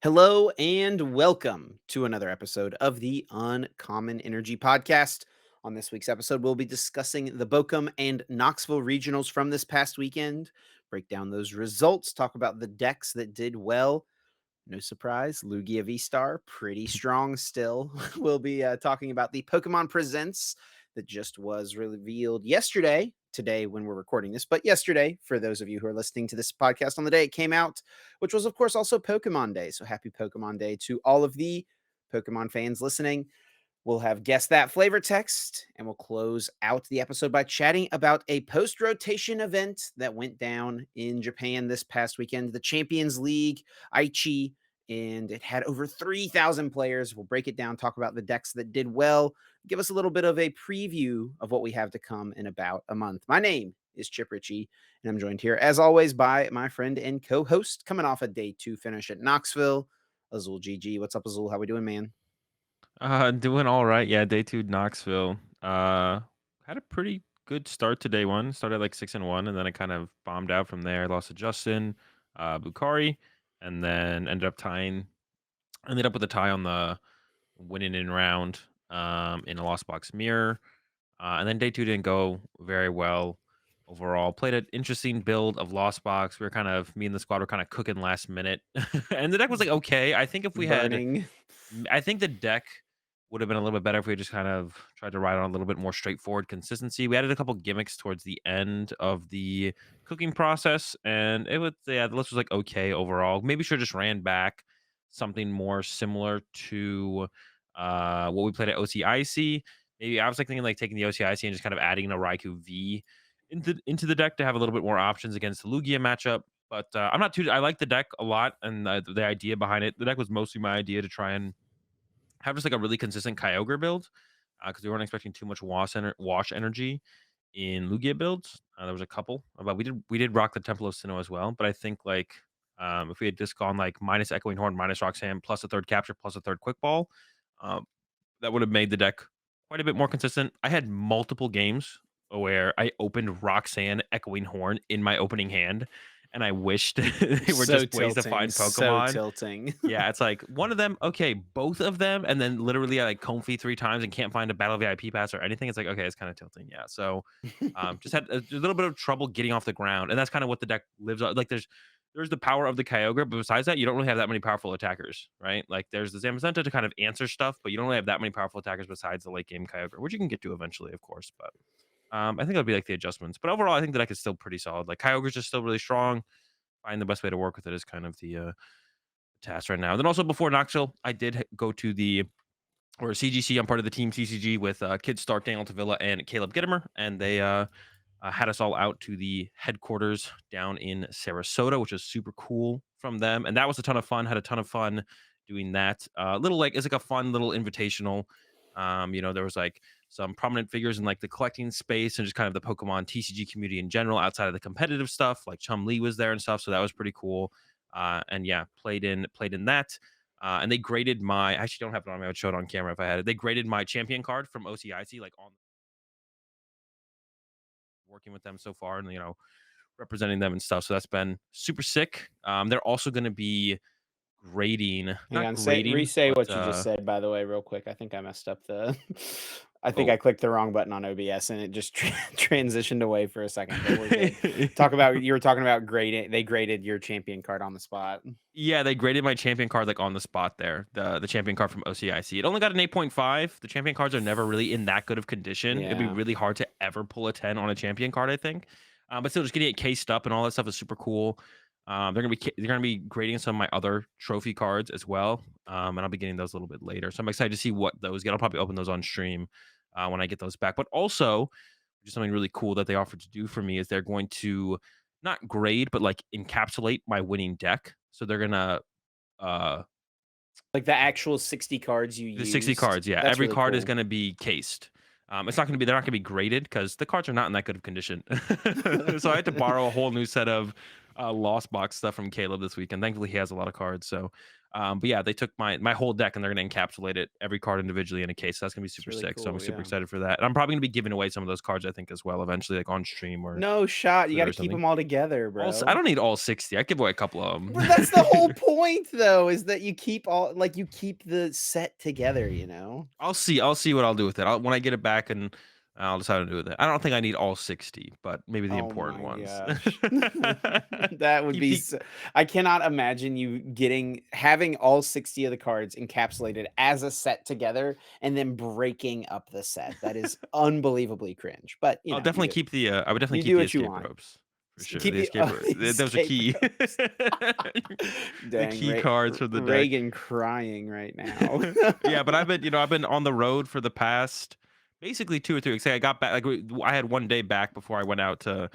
Hello and welcome to another episode of the Uncommon Energy Podcast. On this week's episode, we'll be discussing the Bochum and Knoxville regionals from this past weekend, break down those results, talk about the decks that did well. No surprise, Lugia V-Star, pretty strong still. We'll be talking about the Pokemon Presents that just was revealed yesterday, today when we're recording this, but yesterday, for those of you who are listening to this podcast on the day it came out, which was, of course, also Pokemon Day. So happy Pokemon Day to all of the Pokemon fans listening. We'll have Guess That Flavor Text, and we'll close out the episode by chatting about a post-rotation event that went down in Japan this past weekend, the Champions League, Aichi, and it had over 3,000 players. We'll break it down, talk about the decks that did well, give us a little bit of a preview of what we have to come in about a month. My name is Chip Ritchie, and I'm joined here, as always, by my friend and co-host, coming off a day 2 finish at Knoxville, Azul GG. What's up, Azul? How we doing, man? Doing all right. Yeah, day two Knoxville. Had a pretty good start to day one. Started like 6-1, and then I kind of bombed out from there. Lost to Justin, Bukari, and then ended up with a tie on the winning in round, in a lost box mirror. And then day two didn't go very well overall. Played an interesting build of lost box. Me and the squad were kind of cooking last minute, and the deck was like okay. Burning. I think the deck would have been a little bit better if we just kind of tried to ride on a little bit more straightforward consistency. We added a couple gimmicks towards the end of the cooking process, and the list was like okay overall. Maybe should have just ran back something more similar to what we played at OCIC. Maybe I was like thinking like taking the OCIC and just kind of adding a Raikou V into the deck to have a little bit more options against the Lugia matchup. But I'm not too. I like the deck a lot and the idea behind it. The deck was mostly my idea to try and have just like a really consistent Kyogre build because we weren't expecting too much wash energy in Lugia builds. There was a couple, but we did rock the Temple of Sinnoh as well. But I think like if we had just gone like minus Echoing Horn, minus Roxanne, plus a third capture, plus a third quick ball, um, that would have made the deck quite a bit more consistent. I had multiple games where I opened Roxanne Echoing Horn in my opening hand, and I wished they were So just ways to tilting, find so Pokemon. tilting. Yeah, it's like one of them, okay, both of them, and then literally I like Comfy 3 times and can't find a battle VIP pass or anything. It's like, okay, it's kind of tilting. Yeah. So just had a little bit of trouble getting off the ground. And that's kind of what the deck lives on. Like there's the power of the Kyogre, but besides that, you don't really have that many powerful attackers, right? Like there's the Zamazenta to kind of answer stuff, but you don't really have that many powerful attackers besides the late game Kyogre, which you can get to eventually, of course. But I think it'll be like the adjustments. But overall, I think the deck is still pretty solid. Like Kyogre's just still really strong. Find the best way to work with it is kind of the task right now. Then also before Knoxville, I did go to the or CGC. I'm part of the team TCG with Kid Stark, Daniel Tavilla, and Caleb Gittimer, and they had us all out to the headquarters down in Sarasota, which is super cool from them, and that was a ton of fun. Had a ton of fun doing that. Little like it's like a fun little invitational. There was like some prominent figures in like the collecting space and just kind of the Pokemon TCG community in general outside of the competitive stuff. Like Chum Lee was there and stuff, so that was pretty cool. And yeah, played in that. And they graded my. I actually don't have it on me. I would show it on camera if I had it. They graded my champion card from OCIC like on working with them so far, and representing them and stuff. So that's been super sick. They're also going to be grading, Hang not on, say grading, re-say but what you just said, by the way, real quick. I think I messed up the I think oh. I clicked the wrong button on OBS and it just transitioned away for a second, but we're good. Talk about you were talking about grading. They graded your champion card on the spot. Yeah, they graded my champion card like on the spot there. The champion card from OCIC. It only got an 8.5. The champion cards are never really in that good of condition. It'd be Yeah. really hard to ever pull a 10 on a champion card, I think. But still, just getting it cased up and all that stuff is super cool. They're gonna be grading some of my other trophy cards as well, and I'll be getting those a little bit later. So I'm excited to see what those get. I'll probably open those on stream when I get those back. But also, just something really cool that they offered to do for me is they're going to not grade, but like encapsulate my winning deck. So they're gonna uh Like the actual 60 cards you the 60 used. cards, yeah. That's Every really card is cool. gonna be cased. They're not gonna be graded because the cards are not in that good of condition. So I had to borrow a whole new set of lost box stuff from Caleb this week, and thankfully he has a lot of cards. So But yeah, they took my whole deck and they're gonna encapsulate it, every card individually in a case. So that's gonna be It's super really sick. So I'm cool, super yeah. excited for that. And I'm probably gonna be giving away some of those cards, I think, as well, eventually, like on stream or No shot, you Twitter gotta or keep something. them all together, I bro. don't need all 60. I give away a couple of them. But that's the whole point, though, is that you keep all like, you keep the set together, you know? I'll see what I'll do with it. When I get it back, and I'll decide to do with it. I don't think I need all 60, but maybe the Oh important my ones. gosh. That would Keep be the s I cannot imagine you having all 60 of the cards encapsulated as a set together and then breaking up the set. That is unbelievably cringe, but, I'll definitely keep the, I would definitely you keep do the what you escape want. ropes for sure. Keep The the escape ro those are escape key. ropes. The Dang, key cards from the deck. Reagan crying right now. Yeah, but I've been on the road for the past basically 2 or 3 weeks. Like, I got back, like, I had 1 day back before I went out to,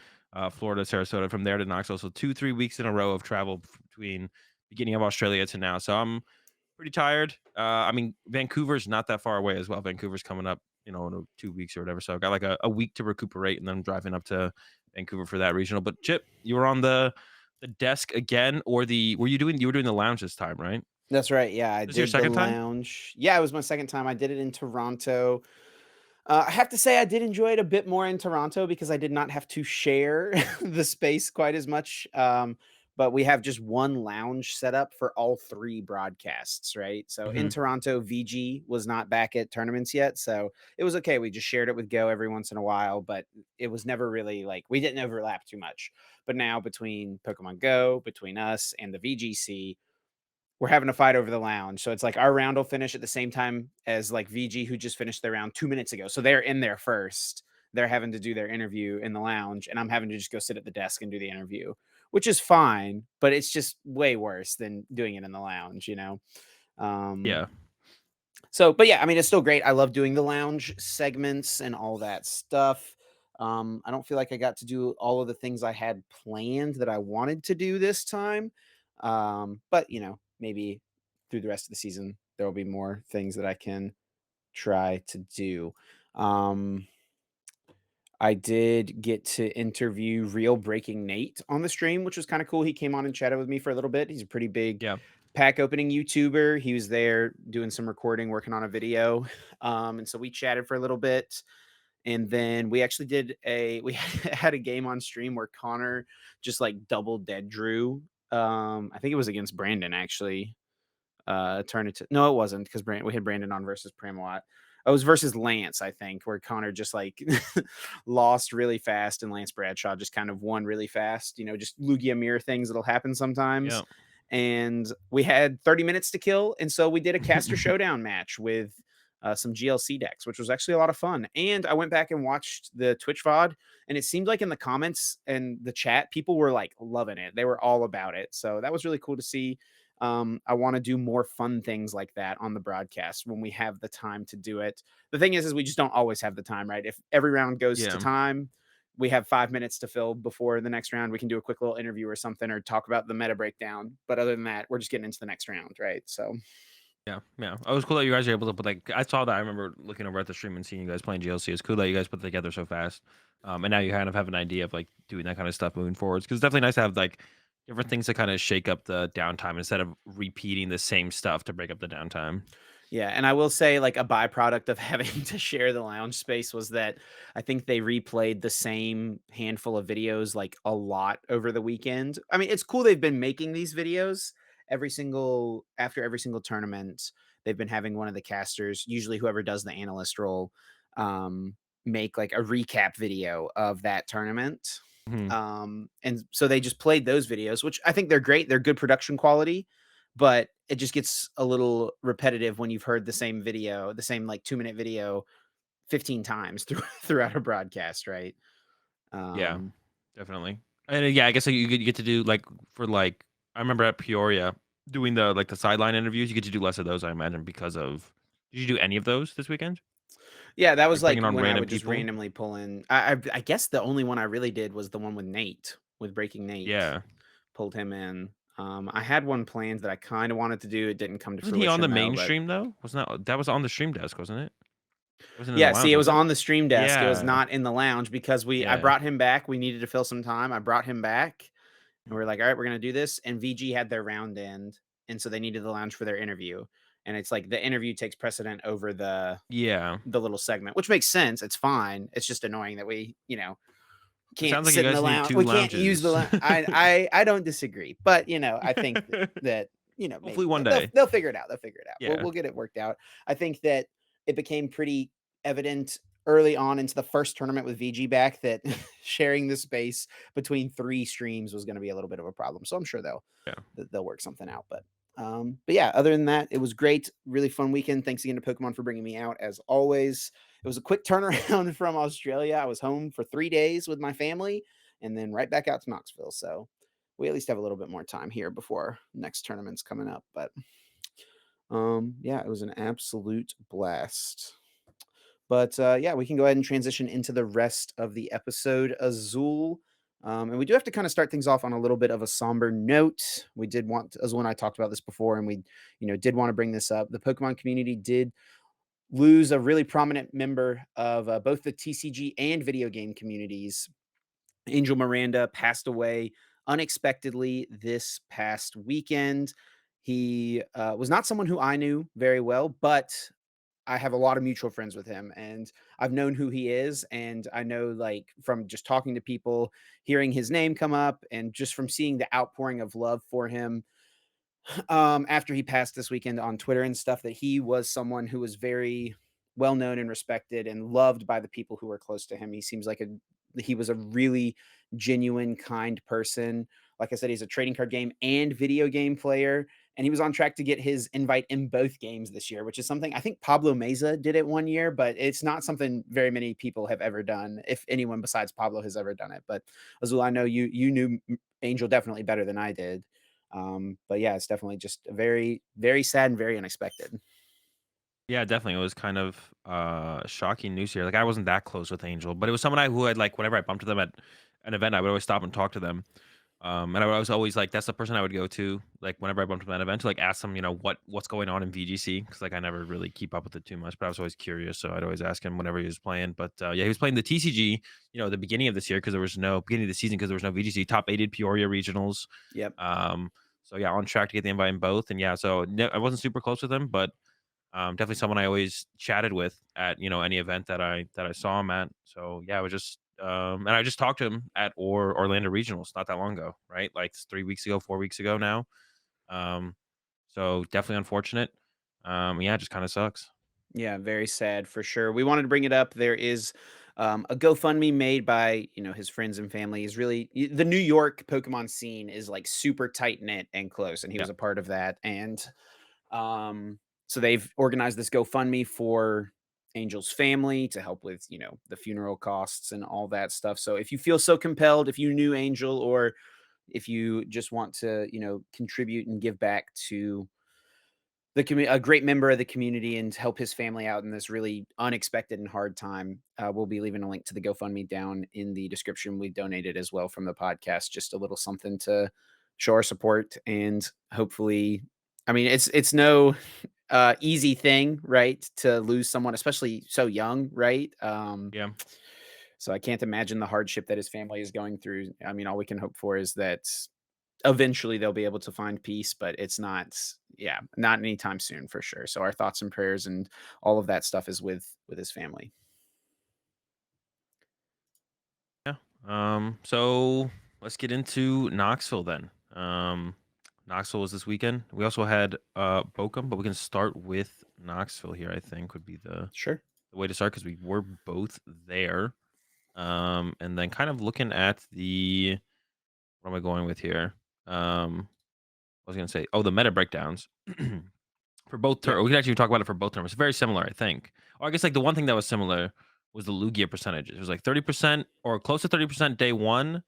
Florida, Sarasota, from there to Knoxville. So 2, 3 weeks in a row of travel between beginning of Australia to now. So I'm pretty tired. I mean, Vancouver's not that far away as well. Vancouver's coming up, in 2 weeks or whatever. So I've got like a week to recuperate, and then I'm driving up to Vancouver for that regional. But Chip, you were on the desk again, or you were doing the lounge this time, right? That's right, yeah, I This is your did the second time? lounge. Yeah, it was my second time, I did it in Toronto. I have to say I did enjoy it a bit more in Toronto because I did not have to share the space quite as much, but we have just one lounge set up for all 3 broadcasts, right? So in Hmm. Toronto, VG was not back at tournaments yet, so it was okay, we just shared it with Go every once in a while, but it was never really, like, we didn't overlap too much. But now between Pokemon Go, between us and the VGC, we're having a fight over the lounge. So it's like our round will finish at the same time as like VG, who just finished their round 2 minutes ago. So they're in there first. They're having to do their interview in the lounge, and I'm having to just go sit at the desk and do the interview, which is fine, but it's just way worse than doing it in the lounge, you know? Um, Yeah. so, but yeah, I mean, it's still great. I love doing the lounge segments and all that stuff. I don't feel like I got to do all of the things I had planned that I wanted to do this time. But maybe through the rest of the season, there will be more things that I can try to do. Um, I did get to interview Real Breaking Nate on the stream, which was kind of cool. He came on and chatted with me for a little bit. He's a pretty big Yeah. pack opening YouTuber. He was there doing some recording, working on a video. And so we chatted for a little bit. And then we actually we had a game on stream where Connor just like double dead drew. I think it was against Brandon actually. Turn it to no, it wasn't because we had Brandon on versus Pramwat. It was versus Lance, I think, where Connor just like lost really fast and Lance Bradshaw just kind of won really fast. Just Lugia mirror things that'll happen sometimes. Yeah. And we had 30 minutes to kill. And so we did a caster showdown match with some GLC decks, which was actually a lot of fun. And I went back and watched the Twitch VOD, and it seemed like in the comments and the chat, people were like loving it. They were all about it. So that was really cool to see. I want to do more fun things like that on the broadcast when we have the time to do it. The thing is we just don't always have the time, right? If every round goes to Yeah. time, we have 5 minutes to fill before the next round. We can do a quick little interview or something or talk about the meta breakdown. But other than that, we're just getting into the next round, right? So Yeah, yeah. It was cool that you guys are able to put, like, I saw that. I remember looking over at the stream and seeing you guys playing GLC. It's cool that you guys put it together so fast. And now you kind of have an idea of like doing that kind of stuff moving forwards. Because it's definitely nice to have like different things to kind of shake up the downtime instead of repeating the same stuff to break up the downtime. yeah, and I will say, like, a byproduct of having to share the lounge space was that I think they replayed the same handful of videos, like, a lot over the weekend. I mean, it's cool they've been making these videos after every single tournament. They've been having one of the casters, usually whoever does the analyst role, um, make, like, a recap video of that tournament. Hmm. And so they just played those videos, which I think they're great. They're good production quality, but it just gets a little repetitive when you've heard the same video, the same like 2-minute video 15 times throughout a broadcast, right? Yeah, Um, definitely. And yeah, I guess like, you get to do like for like I remember at Peoria doing the sideline interviews. You get to do less of those, I imagine, because of. Did you do any of those this weekend? yeah, that was Like like bringing on when I random would just people. randomly pull in. I guess the only one I really did was the one with Nate, with Breaking Nate. Yeah. Pulled him in. I had one planned that I kind of wanted to do. It didn't come to Wasn't he on the fruition though, main but stream though? Wasn't that was on the stream desk, wasn't it? It wasn't in the yeah, see, lounge, it was was it? on the stream desk. It was Yeah. not in the lounge because I Yeah. brought him back. We needed to fill some time. I brought him back and we are like, all right, we're gonna do this. And VG had their round end. and so they needed the lounge for their interview. And it's like the interview takes precedent over Yeah. the little segment, which makes sense. It's fine. It's just annoying that we, It can't sounds like you sit in the guys need lounge. 2 We can't use the lounges. I don't disagree, but, I think that, Hopefully maybe one they'll day. they'll figure it out. They'll figure it out. We'll Yeah. we'll get it worked out. I think that it became pretty evident early on into the first tournament with VG back that sharing the space between 3 streams was gonna be a little bit of a problem. So I'm sure Yeah. they'll work something out. But yeah, other than that, it was great. Really fun weekend. Thanks again to Pokemon for bringing me out as always. It was a quick turnaround from Australia. I was home for 3 days with my family and then right back out to Knoxville. So we at least have a little bit more time here before next tournament's coming up. But yeah, it was an absolute blast. But yeah, we can go ahead and transition into the rest of the episode. Azul. And we do have to kind of start things off on a little bit of a somber note. We did want, Azul and I talked about this before, and we, did want to bring this up. The Pokemon community did lose a really prominent member of both the TCG and video game communities. Angel Miranda passed away unexpectedly this past weekend. He was not someone who I knew very well, but I have a lot of mutual friends with him, and I've known who he is, and I know, like, from just talking to people, hearing his name come up, and just from seeing the outpouring of love for him after he passed this weekend on Twitter and stuff, that he was someone who was very well known and respected and loved by the people who were close to him. He seems like he was a really genuine, kind person. Like I said, he's a trading card game and video game player, and he was on track to get his invite in both games this year, which is something I think Pablo Meza did it one year, but it's not something very many people have ever done, if anyone besides Pablo has ever done it. But Azul, I know you knew Angel definitely better than I did. But yeah, it's definitely just very, very sad and very unexpected. Yeah, definitely. It was kind of shocking news here. Like I wasn't that close with Angel, but it was someone who had like whenever I bumped into them at an event, I would always stop and talk to them. And I was always like, that's the person I would go to, like whenever I bumped into that event to like ask them, what's going on in VGC because like I never really keep up with it too much, but I was always curious, so I'd always ask him whenever he was playing. But yeah, he was playing the TCG, the beginning of this year because there was no beginning of the season because there was no VGC. Top aided Peoria regionals. Yep. So yeah, on track to get the invite in both, and yeah, so I wasn't super close with him, but definitely someone I always chatted with at any event that I saw him at. So yeah, I was just and I just talked to him at Orlando Regionals not that long ago, right? Like 3 weeks ago, 4 weeks ago now. Um, so definitely unfortunate. Yeah, it just kind of sucks. Yeah, very sad for sure. We wanted to bring it up. There is a GoFundMe made by his friends and family. Is really the New York Pokemon scene is like super tight knit and close, and he Yeah, was a part of that. And so they've organized this GoFundMe for Angel's family to help with the funeral costs and all that stuff. So if you feel so compelled, if you knew Angel, or if you just want to contribute and give back to a great member of the community and help his family out in this really unexpected and hard time, we'll be leaving a link to the GoFundMe down in the description. We donated as well from the podcast, just a little something to show our support, and hopefully, I mean, it's no easy thing, right, to lose someone, especially so young, right? yeah, So I can't imagine the hardship that his family is going through. I mean, all we can hope for is that eventually they'll be able to find peace, but it's not, yeah, not anytime soon for sure. So our thoughts and prayers and all of that stuff is with his family. yeah. So let's get into Knoxville then. Knoxville was this weekend. We also had Bochum, but we can start with Knoxville here. I think would be Sure. the way to start because we were both there. And then kind of looking at what am I going with here? I was gonna say, oh, the meta breakdowns for both Yep. we can actually talk about it for both terms. It's very similar, I think. Or I guess like the one thing that was similar was the Lugia percentages. It was like 30% or close to 30% day one,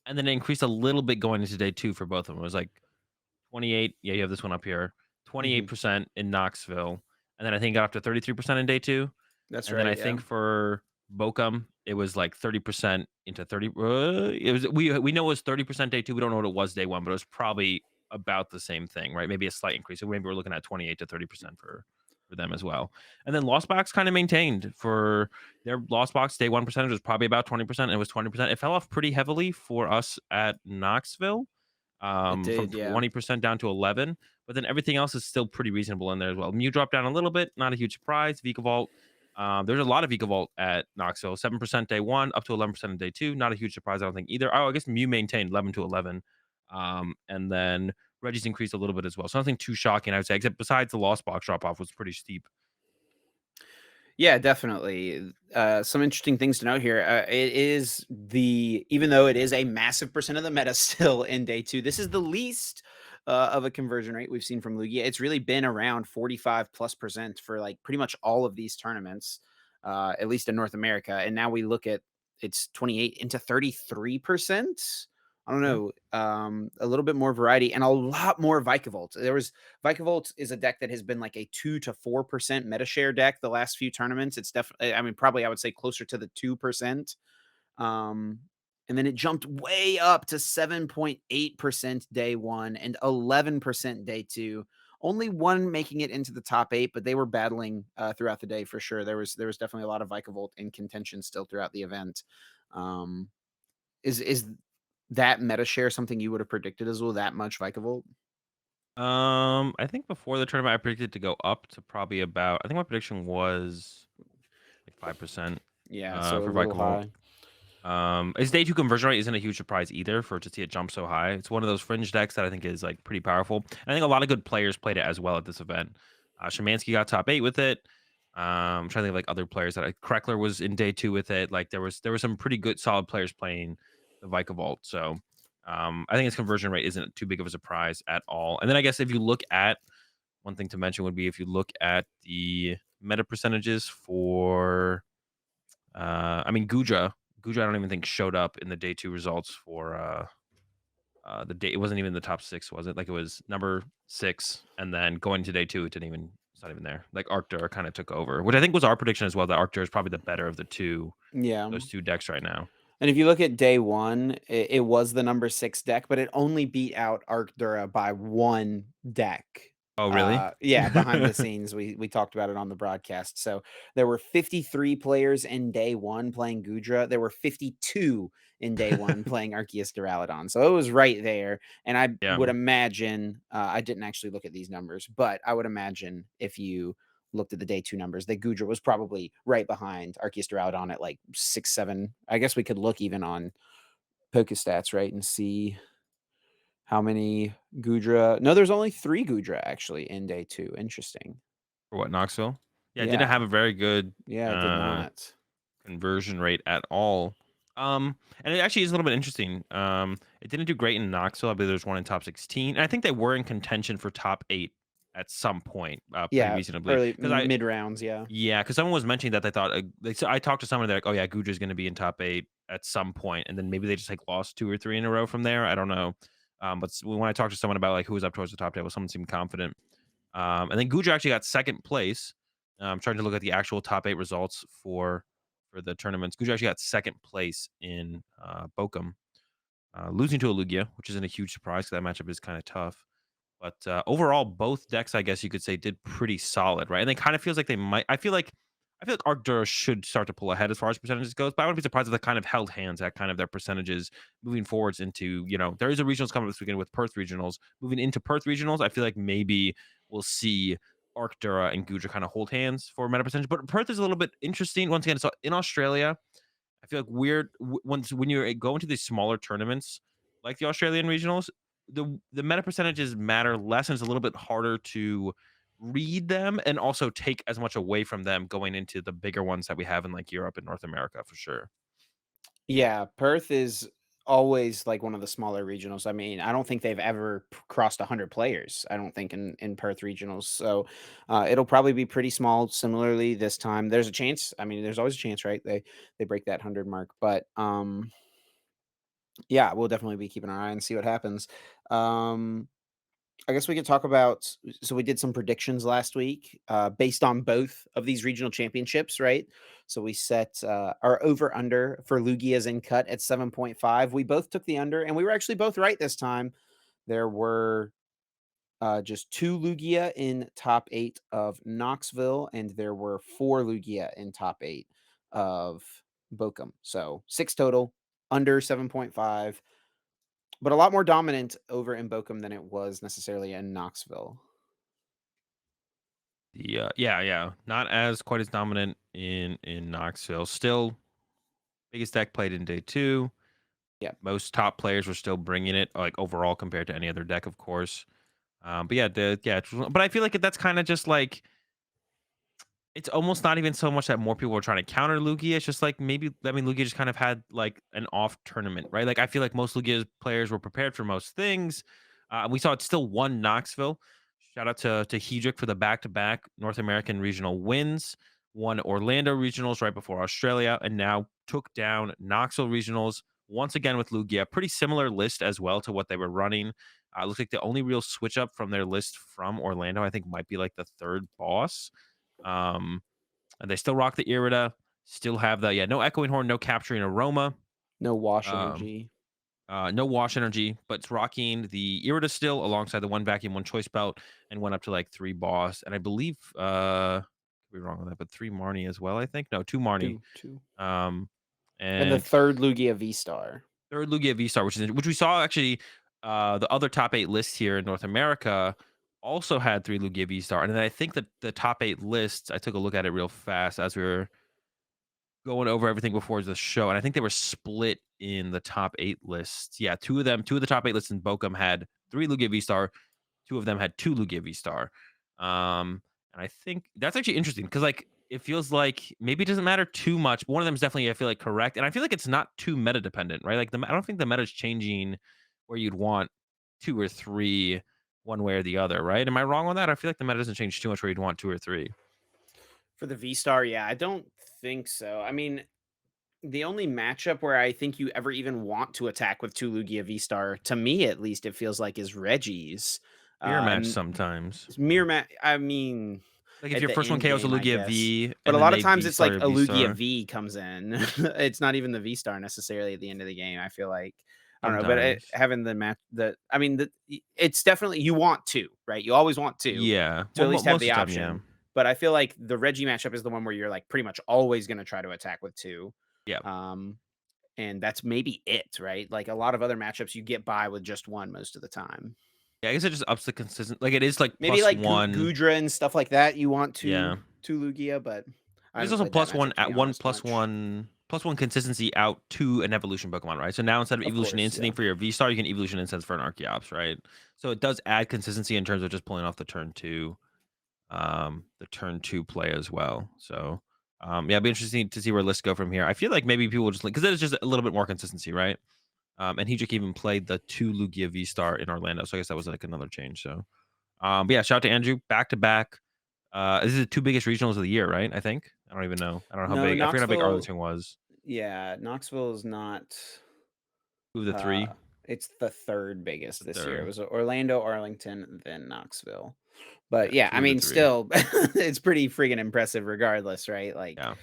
and then it increased a little bit going into day two for both of them. It was like 28. Yeah, you have this one up here. Hmm. 28% in Knoxville, and then I think it got up to 33% in day two. That's And then I right. Yeah. think for Bochum, it was like 30% into 30. It was we know it was 30% day two. We don't know what it was day one, but it was probably about the same thing, right? Maybe a slight increase. So maybe we're looking at 28 to 30% for them as well. And then Lost Box kind of maintained for their Lost Box day one percentage was probably about 20%. And it was 20%. It fell off pretty heavily for us at Knoxville. It from did, yeah. 20% down to 11. But then everything else is still pretty reasonable in there as well. Mew dropped down a little bit, not a huge surprise. Vikavolt, there's a lot of Vikavolt at Knoxville, 7% day one, up to 11% on day two. Not a huge surprise, I don't think either. Oh, I guess Mew maintained 11 to 11. And then Reggie's increased a little bit as well. So nothing too shocking, I would say, except besides the lost box drop off was pretty steep. Yeah, definitely. Some interesting things to note here. It is the even though it is a massive percent of the meta still in day two, this is the least of a conversion rate we've seen from Lugia. It's really been around 45+% for like pretty much all of these tournaments, at least in North America. And now we look at it's 28 into 33%. I don't Yeah. know, a little bit more variety and a lot more Vikavolt. Vikavolt is a deck that has been like a 2 to 4% meta share deck the last few tournaments. It's definitely, I mean, probably I would say closer to the 2%. Um, and then it jumped way up to 7.8% day one and 11% day two. Only one making it into the top eight, but they were battling throughout the day for sure. There was definitely a lot of Vikavolt in contention still throughout the event. Um, is that meta share something you would have predicted as well? That much Vikavolt? I think before the tournament, I predicted to go up to probably about. I think my prediction was like 5% Yeah, so a for little Vikavolt. high. His day two conversion rate isn't a huge surprise either for to see it jump so high. It's one of those fringe decks that I think is like pretty powerful. I think a lot of good players played it as well at this event. Shemansky got top eight with it. I'm trying to think of like other players that Kreckler was in day two with it. Like there were some pretty good solid players playing the Vikavolt. So I think its conversion rate isn't too big of a surprise at all. And then I guess if you look at one thing to mention would be if you look at the meta percentages for I mean, Guja, I don't even think showed up in the day two results for the day. It wasn't even in the top six, was it? Like it was number six, and then going to day two, it didn't even. It's not even there. Like Arctur kind of took over, which I think was our prediction as well. That Arctur is probably the better of the two, Yeah. those two decks right now. And if you look at day one, it was the number six deck, but it only beat out Arcdura by one deck. Oh, really? Yeah, behind the scenes, we talked about it on the broadcast. So there were 53 players in day one playing Gudra. There were 52 in day one playing Arceus Duraludon. So it was right there. And I Yeah. would imagine, I didn't actually look at these numbers, but I would imagine if you looked at the day two numbers that Gudra was probably right behind Arceus Duraludon at like 6, 7. I guess we could look even on Pokestats, right, and see how many Gudra. No, there's only 3 Gudra actually in day 2. Interesting. For what, Knoxville? Yeah, it didn't Yeah. have a very good Yeah, it did uh not. conversion rate at all. And it actually is a little bit interesting. It didn't do great in Knoxville. I believe there's one in top 16. And I think they were in contention for top eight at some point, pretty Yeah, reasonably. early Because I, mid rounds, yeah. yeah, because someone was mentioning that they thought, so I talked to someone, they're like, oh yeah, Guja's going to be in top eight at some point, and then maybe they just like lost two or three in a row from there. I don't know. But when I talked to someone about like who was up towards the top table, someone seemed confident. And then Guja actually got second place. I'm trying to look at the actual top eight results for the tournaments. Guja actually got second place in Bochum, losing to a Lugia, which isn't a huge surprise because that matchup is kind of tough. But overall, both decks, I guess you could say, did pretty solid, right? And it kind of feels like they might. I feel like Arctura should start to pull ahead as far as percentages goes, but I wouldn't be surprised if they kind of held hands at kind of their percentages moving forwards into, there is a regionals coming this weekend with Perth regionals. Moving into Perth regionals, I feel like maybe we'll see Arctura and Gudra kind of hold hands for meta percentage. But Perth is a little bit interesting. Once again, so in Australia, I feel like weird once when you go into these smaller tournaments like the Australian regionals, the meta percentages matter less, and it's a little bit harder to read them and also take as much away from them going into the bigger ones that we have in like Europe and North America for sure. Yeah, Perth is always like one of the smaller regionals. I mean, I don't think they've ever crossed 100 players. I don't think in Perth regionals. So it'll probably be pretty small. Similarly, this time there's a chance. I mean, there's always a chance, right? They break that 100 mark, but yeah, we'll definitely be keeping our eye and see what happens. Um, I guess we could talk about. So we did some predictions last week based on both of these regional championships, right? So we set our over under for Lugia's in cut at 7.5. We both took the under, and we were actually both right this time. There were just 2 Lugia in top 8 of Knoxville, and there were 4 Lugia in top 8 of Bochum. So 6 total, under 7.5. but a lot more dominant over in Bochum than it was necessarily in Knoxville. Yeah, not as quite as dominant in Knoxville. Still, biggest deck played in day 2. Yeah. Most top players were still bringing it, like, overall compared to any other deck, of course. But yeah, but I feel like that's kinda just, like, it's almost not even so much that more people are trying to counter Lugia, it's just, like, maybe I mean, Lugia just kind of had, like, an off tournament, right? Like, I feel like most Lugia players were prepared for most things. We saw it still won Knoxville. Shout out to Hedrick for the back-to-back North American regional wins, won Orlando regionals right before Australia, and now took down Knoxville regionals once again with Lugia. Pretty similar list as well to what they were running. Looks like the only real switch up from their list from Orlando, I think, might be, like, the 3rd boss. Um, and they still rock the Irida, still have the no echoing horn, no capturing aroma, No wash um, energy. no wash energy, but it's rocking the Irida still alongside the one vacuum, one choice belt, and went up to like 3 boss. And I believe could be wrong on that, but 3 Marnie as well, I think. No, 2 Marnie. 2, 2. Um And the and 3rd Lugia V-Star. 3rd Lugia V Star, which we saw actually the other top 8 lists here in North America also had 3 Lugia V Star. And then I think that the top 8 lists, I took a look at it real fast as we were going over everything before the show, and I think they were split in the top 8 lists. Yeah, 2 of the top 8 lists in Bochum had 3 Lugia V-Star, 2 of them had 2 Lugia V-Star. And I think that's actually interesting because, like, it feels like maybe it doesn't matter too much, but one of them is definitely, I feel like, correct, and I feel like it's not too meta dependent, right? Like, I don't think the meta is changing where you'd want 2 or 3 one way or the other, right? Am I wrong on that? I feel like the meta doesn't change too much where you'd want 2 or 3. For the V-Star, yeah, I don't think so. I mean, the only matchup where I think you ever even want to attack with 2 Lugia V-Star, to me at least, it feels like, is Reggie's. Mirror match And sometimes. mirror match. I mean, Like, if at your the first one end KOs a game, I Lugia guess. V, But and a then lot of they times it's V-star like your a Lugia V-star. V comes in. It's not even the V-Star necessarily at the end of the game, I feel like. I don't know, but Sometimes. having the match I mean, it's definitely you want to, right? You always want Yeah. to Well, at least have most the of the time, yeah. option. But I feel like the Reggie matchup is the one where you're like pretty much always going to try to attack with 2. Yeah. Um, and that's maybe it, right? Like a lot of other matchups, you get by with just 1 most of the time. Yeah, I guess it just ups the consistent like, it is, like, Maybe like +1. Gudra and stuff like that, you want Yeah. to Lugia, but I But it's haven't also played that +1 matchup to at be 1 honest plus much. 1 plus 1 consistency out to an evolution Pokemon, right? So now instead of Of evolution course, yeah. instanting for your V-Star, you can evolution instance for an Archeops, right? So it does add consistency in terms of just pulling off the turn 2 play as well. So, yeah, it'd be interesting to see where lists go from here. I feel like maybe people will just because it's just a little bit more consistency, right? And Hedrick even played the 2 Lugia V-Star in Orlando, so I guess that was, like, another change, so, but yeah, shout out to Andrew, back to back. This is the 2 biggest regionals of the year, right? I think? I don't even know. I don't know how No, big I forgot how big Knoxville, Arlington was. yeah, Knoxville is not. 2 of the 3? It's the 3rd biggest The this year. It 3rd. was Orlando, Arlington, then Knoxville. Yeah, But yeah, I 2 of the mean, 3. still, it's pretty freaking impressive regardless, right? Like, Yeah.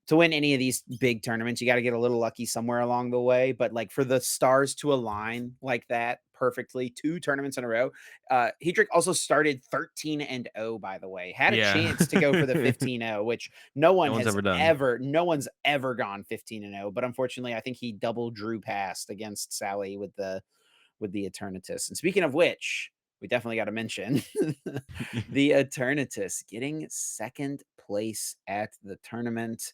to win any of these big tournaments, you got to get a little lucky somewhere along the way. But like for the stars to align like that perfectly, 2 tournaments in a row. Hedrick also started 13-0, by the way, had a Yeah. chance to go for the 15-0, which No one's ever done. no one's ever gone 15-0. But unfortunately, I think he double drew past against Sally with the Eternatus. And speaking of which, we definitely got to mention the Eternatus getting 2nd place at the tournament.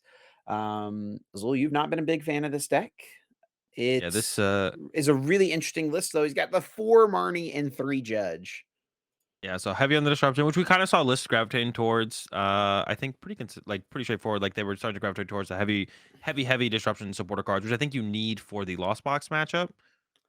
Azul, you've not been a big fan of this deck. Yeah, It this, is a really interesting list, though. He's got the 4 Marnie and 3 Judge. yeah, so heavy on the disruption, which we kinda saw lists gravitating towards, I think pretty straightforward, like, they were starting to gravitate towards the heavy disruption supporter cards, which I think you need for the Lost Box matchup.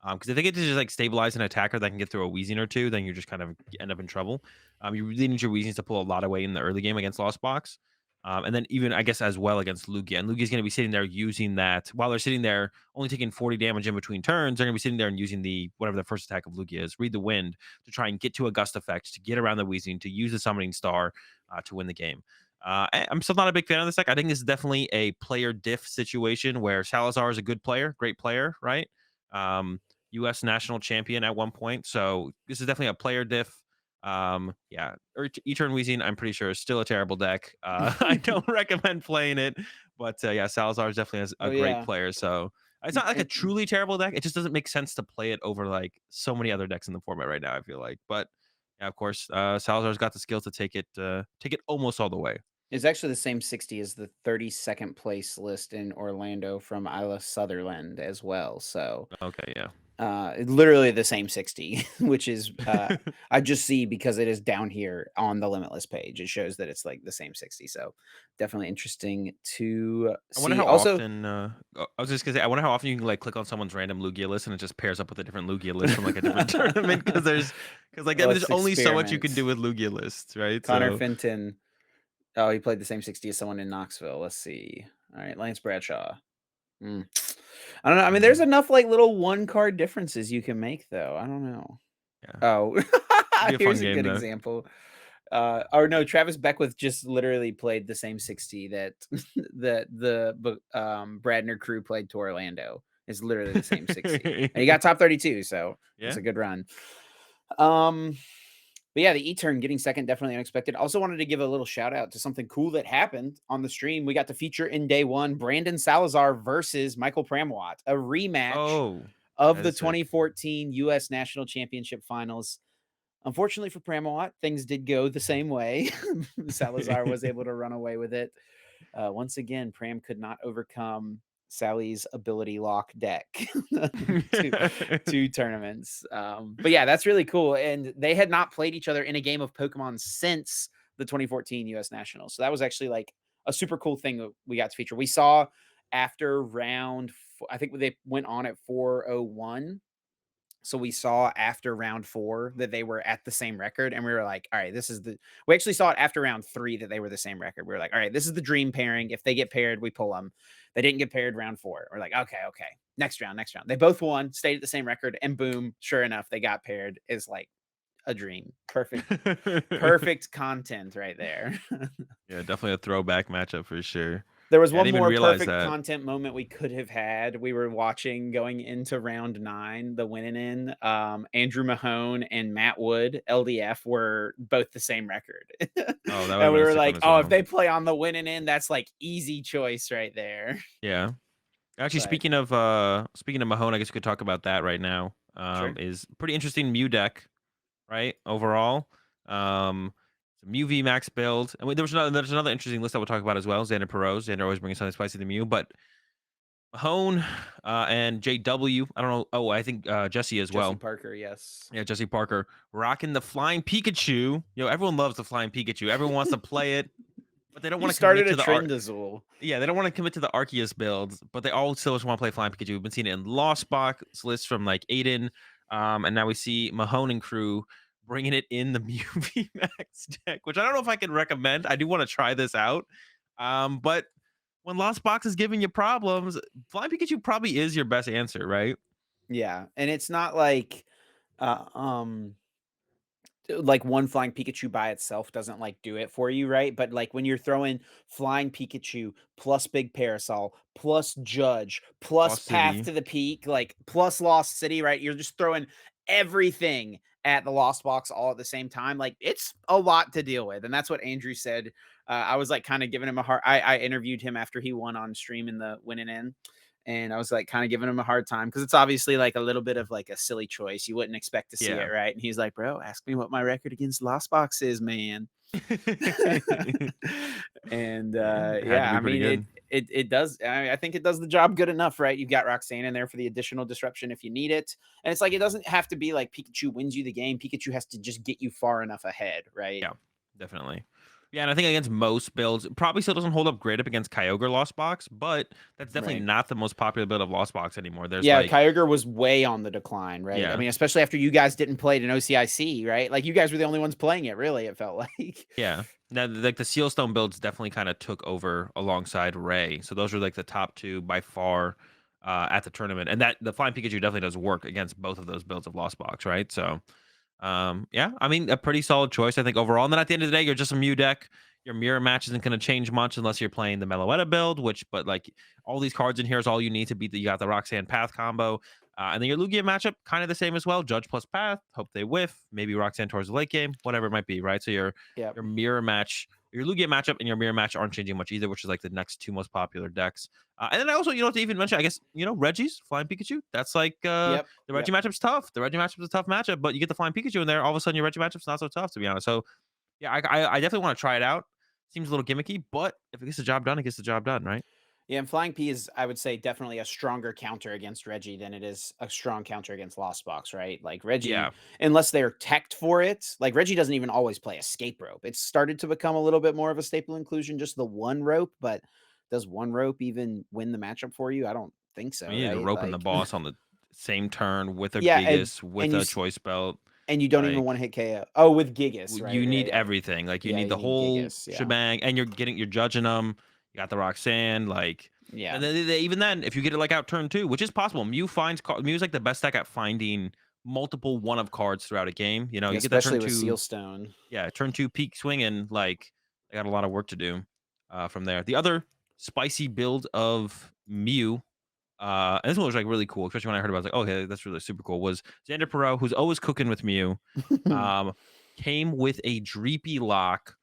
Because if they get to just, like, stabilize an attacker that can get through a Weezing or 2, then you just kind of end up in trouble. You really need your Weezings to pull a lot of weight in the early game against Lost Box. And then even, I guess, as well against Lugia. And Lugia's gonna be sitting there using that while they're sitting there only taking 40 damage in between turns, they're gonna be sitting there and using the whatever the first attack of Lugia is, Read the Wind, to try and get to a Gust effect, to get around the Weezing, to use the Summoning Star, to win the game. I'm still not a big fan of this deck. I think this is definitely a player diff situation where Salazar is a good player, great player, right? US national champion at one point. So this is definitely a player diff. Yeah, E-turn Weezing, I'm pretty sure is still a terrible deck. I don't recommend playing it, but yeah, Salazar is definitely a Oh, great yeah. player. So It's not like a And truly terrible deck. It just doesn't make sense to play it over like so many other decks in the format right now, I feel like. But yeah, of course, Salazar's got the skill to take it almost all the way. it's actually the same 60 as the 32nd place list in Orlando from Isla Sutherland as well. So Okay, yeah. literally the same 60, which is I just see because it is down here on the Limitless page. It shows that it's like the same 60. So definitely interesting to I wonder see. how Also, often. I was just gonna say, I wonder how often you can like click on someone's random Lugia list and it just pairs up with a different Lugia list from like a different tournament because like I mean, there's let's only so much you can do experiment. with Lugia lists, right? Connor So Fenton. Oh, he played the same 60 as someone in Knoxville. Let's see. All right, Lance Bradshaw. Mm. I don't know. I mean, there's mm, enough like little one card differences you can make, though. I don't know. yeah, Oh, it'd be a fun here's a game good though. example. Or no, Travis Beckwith just literally played the same 60 that the Bradner crew played to Orlando. It's literally the same 60. And he got top 32, so it's Yeah. a good run. Um, but yeah, the E-turn getting second, definitely unexpected. Also wanted to give a little shout out to something cool that happened on the stream. We got to feature in day one Brandon Salazar versus Michael Pramwat, a rematch Oh, of that the is sick. 2014 U.S. National Championship Finals. Unfortunately for Pramawat, things did go the same way. Salazar was able to run away with it. Once again, Pram could not overcome Sally's ability lock deck two, two tournaments. But yeah, that's really cool. And they had not played each other in a game of Pokemon since the 2014 US Nationals. So that was actually like a super cool thing that we got to feature. We saw after round, I think they went on at 401. So we saw after round 4 that they were at the same record, and we were like, all right, this is the we actually saw it after round 3 that they were the same record. We were like, all right, this is the dream pairing. If they get paired, we pull them. They didn't get paired round 4. We're like, okay, okay. Next round, next round. They both won, stayed at the same record, and boom, sure enough, they got paired. Is like a dream. Perfect, perfect content right there. Yeah, definitely a throwback matchup for sure. There was Yeah, I one didn't even more realize perfect that. content moment we could have had. We were watching going into round 9, the winning in. Andrew Mahone and Matt Wood, LDF, were both the same record. Oh, that would have And we been a were sick one like, as oh, if well. they play on the winning in, that's like easy choice right there. Yeah. Actually, But speaking of Mahone, I guess we could talk about that right now. sure. Is pretty interesting Mew deck, right? Overall. It's a Mew V Max build. And there's another interesting list that we'll talk about as well. Xander Perot. Xander always brings something spicy to Mew, but Mahone and JW. I don't know. Oh, I think Jesse as Jesse well. Parker, yes. Yeah, Jesse Parker rocking the flying Pikachu. Everyone loves the flying Pikachu. Everyone wants to play it, but they don't You want to commit started a to the art. trend, Azul. Yeah, they don't want to commit to the Arceus builds, but they all still just want to play Flying Pikachu. We've been seeing it in Lost Box lists from like Aiden, and now we see Mahone and crew bringing it in the Mew VMAX deck, which I don't know if I can recommend. I do want to try this out, but when Lost Box is giving you problems, Flying Pikachu probably is your best answer, right? Yeah. And it's not uh, um like one flying Pikachu by itself doesn't like do it for you, right? But like when you're throwing flying Pikachu plus big parasol plus judge plus Lost path City, to the peak, like plus lost city, right? You're just throwing everything at the lost box all at the same time. Like it's a lot to deal with. And that's what Andrew said. I was like kind of giving him a hard I interviewed him after he won on stream in the winning in, and I was like kind of giving him a hard time because it's obviously like a little bit of like a silly choice. You wouldn't expect to see it, yeah. right? And he's like, bro, ask me what my record against Lost Box is, man. And Yeah, it had to yeah, be I pretty mean good. it does. I think it does the job good enough, right? You've got Roxanne in there for the additional disruption if you need it, and it's like it doesn't have to be like Pikachu wins you the game. Pikachu has to just get you far enough ahead, right? Yeah, definitely. Yeah, and I think against most builds, it probably still doesn't hold up great up against Kyogre Lost Box, but that's definitely Right. not the most popular build of Lost Box anymore. There's Yeah, like, Kyogre was way on the decline, right? I yeah, mean, especially after you guys didn't play it in OCIC, right? Like you guys were the only ones playing it, really, it felt like. yeah. Now, like the Sealstone builds definitely kind of took over alongside Ray. So those are like the top two by far at the tournament. And that the Flying Pikachu definitely does work against both of those builds of Lost Box, right? So yeah, I mean, a pretty solid choice, I think, overall. And then at the end of the day, you're just a Mew deck. Your mirror match isn't going to change much unless you're playing the Meloetta build, but like all these cards in here is all you need to beat you got the Roxanne Path combo. And then your Lugia matchup, kind of the same as well. Judge plus Path, hope they whiff, maybe Roxanne towards the late game, whatever it might be, right? So Yep. your mirror match Your Lugia matchup and your mirror match aren't changing much either, which is like the next two most popular decks. And then I also, to even mention, I guess, Reggie's Flying Pikachu. That's like Yep. the Reggie Yep. matchup's tough. The Reggie matchup's a tough matchup, but you get the Flying Pikachu in there, all of a sudden your Reggie matchup's not so tough, to be honest. So yeah, I definitely want to try it out. Seems a little gimmicky, but if it gets the job done, it gets the job done, right? Yeah, and Flying P is, I would say, definitely a stronger counter against Reggie than it is a strong counter against Lost Box, right? Like Reggie, Yeah. unless they're teched for it, like Reggie doesn't even always play escape rope. It's started to become a little bit more of a staple inclusion, just the one rope, but does one rope even win the matchup for you? I don't think I so, mean, you need to right? rope in the Like, boss on the same turn with a yeah, Gigas, and with a choice belt. you don't even Like, want to hit KO. Oh, with Gigas, you right? need Right. everything. Like, you Yeah, need you the need whole Gigas. Yeah. shebang, and you're judging them. You got the Roxanne, like, Yeah. and then even then, if you get it like out turn two, which is possible, Mew's like the best deck at finding multiple one of cards throughout a game. Yeah, You get that turn especially with two, Sealstone. yeah, turn two peak swinging. Like, they got a lot of work to do from there. The other spicy build of Mew, and this one was like really cool, especially when I heard about it. I was like, okay, that's really super cool. Was Xander Perot, who's always cooking with Mew, um, came with a Dreepy lock,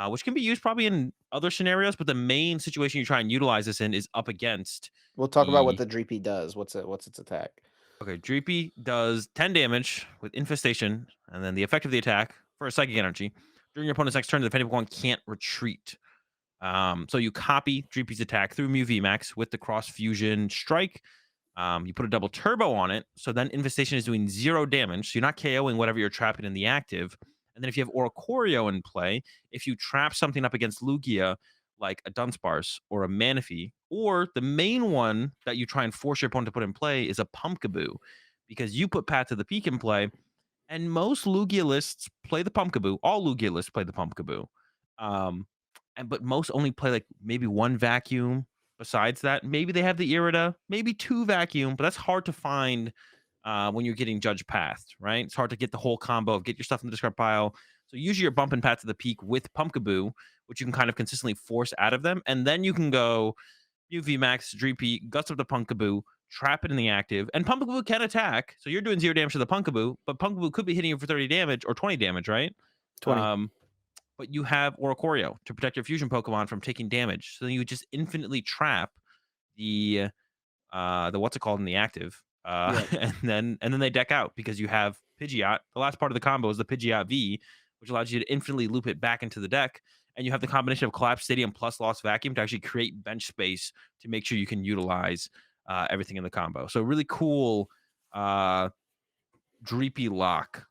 which can be used probably in other scenarios, but the main situation you try and utilize this in is up against We'll talk about what the. the Dreepy does. What's its attack? Okay, Dreepy does 10 damage with Infestation, and then the effect of the attack for a Psychic Energy. During your opponent's next turn, the defending Pokemon can't retreat. So you copy Dreepy's attack through Mew VMAX with the Cross Fusion Strike. You put a double turbo on it, so then Infestation is doing 0 damage. So you're not KOing whatever you're trapping in the active. And then if you have Oricorio in play, if you trap something up against Lugia, like a Dunsparce or a Manaphy, or the main one that you try and force your opponent to put in play is a Pumpkaboo, because you put Path to the Peak in play, and most Lugia lists play the Pumpkaboo. All Lugia lists play the Pumpkaboo. Um, but most only play like maybe one vacuum. Besides that, maybe they have the Irida, maybe two vacuum, but that's hard to find when you're getting judge pathed, right? It's hard to get the whole combo of get your stuff in the discard pile. So usually you're bumping Path to the Peak with Pumpkaboo, which you can kind of consistently force out of them. And then you can go UV Max, Dreepy, Gust of the Pumpkaboo, trap it in the active, and Pumpkaboo can attack. So you're doing 0 damage to the Pumpkaboo, but Pumpkaboo could be hitting you for 30 damage or 20 damage, right? 20. Um, but you have Oricorio to protect your fusion Pokemon from taking damage. So then you just infinitely trap the what's it called in the active. Yep. And then they deck out because you have Pidgeot. The last part of the combo is the Pidgeot V, which allows you to infinitely loop it back into the deck. And you have the combination of Collapse Stadium plus Lost Vacuum to actually create bench space to make sure you can utilize everything in the combo. So really cool Dreepy lock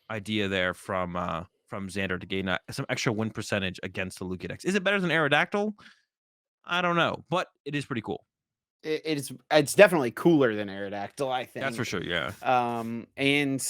idea there from Xander to gain some extra win percentage against the Lugia decks. Is it better than Aerodactyl? I don't know, but it is pretty cool. It's definitely cooler than Aerodactyl, I That's for think. sure. Yeah. And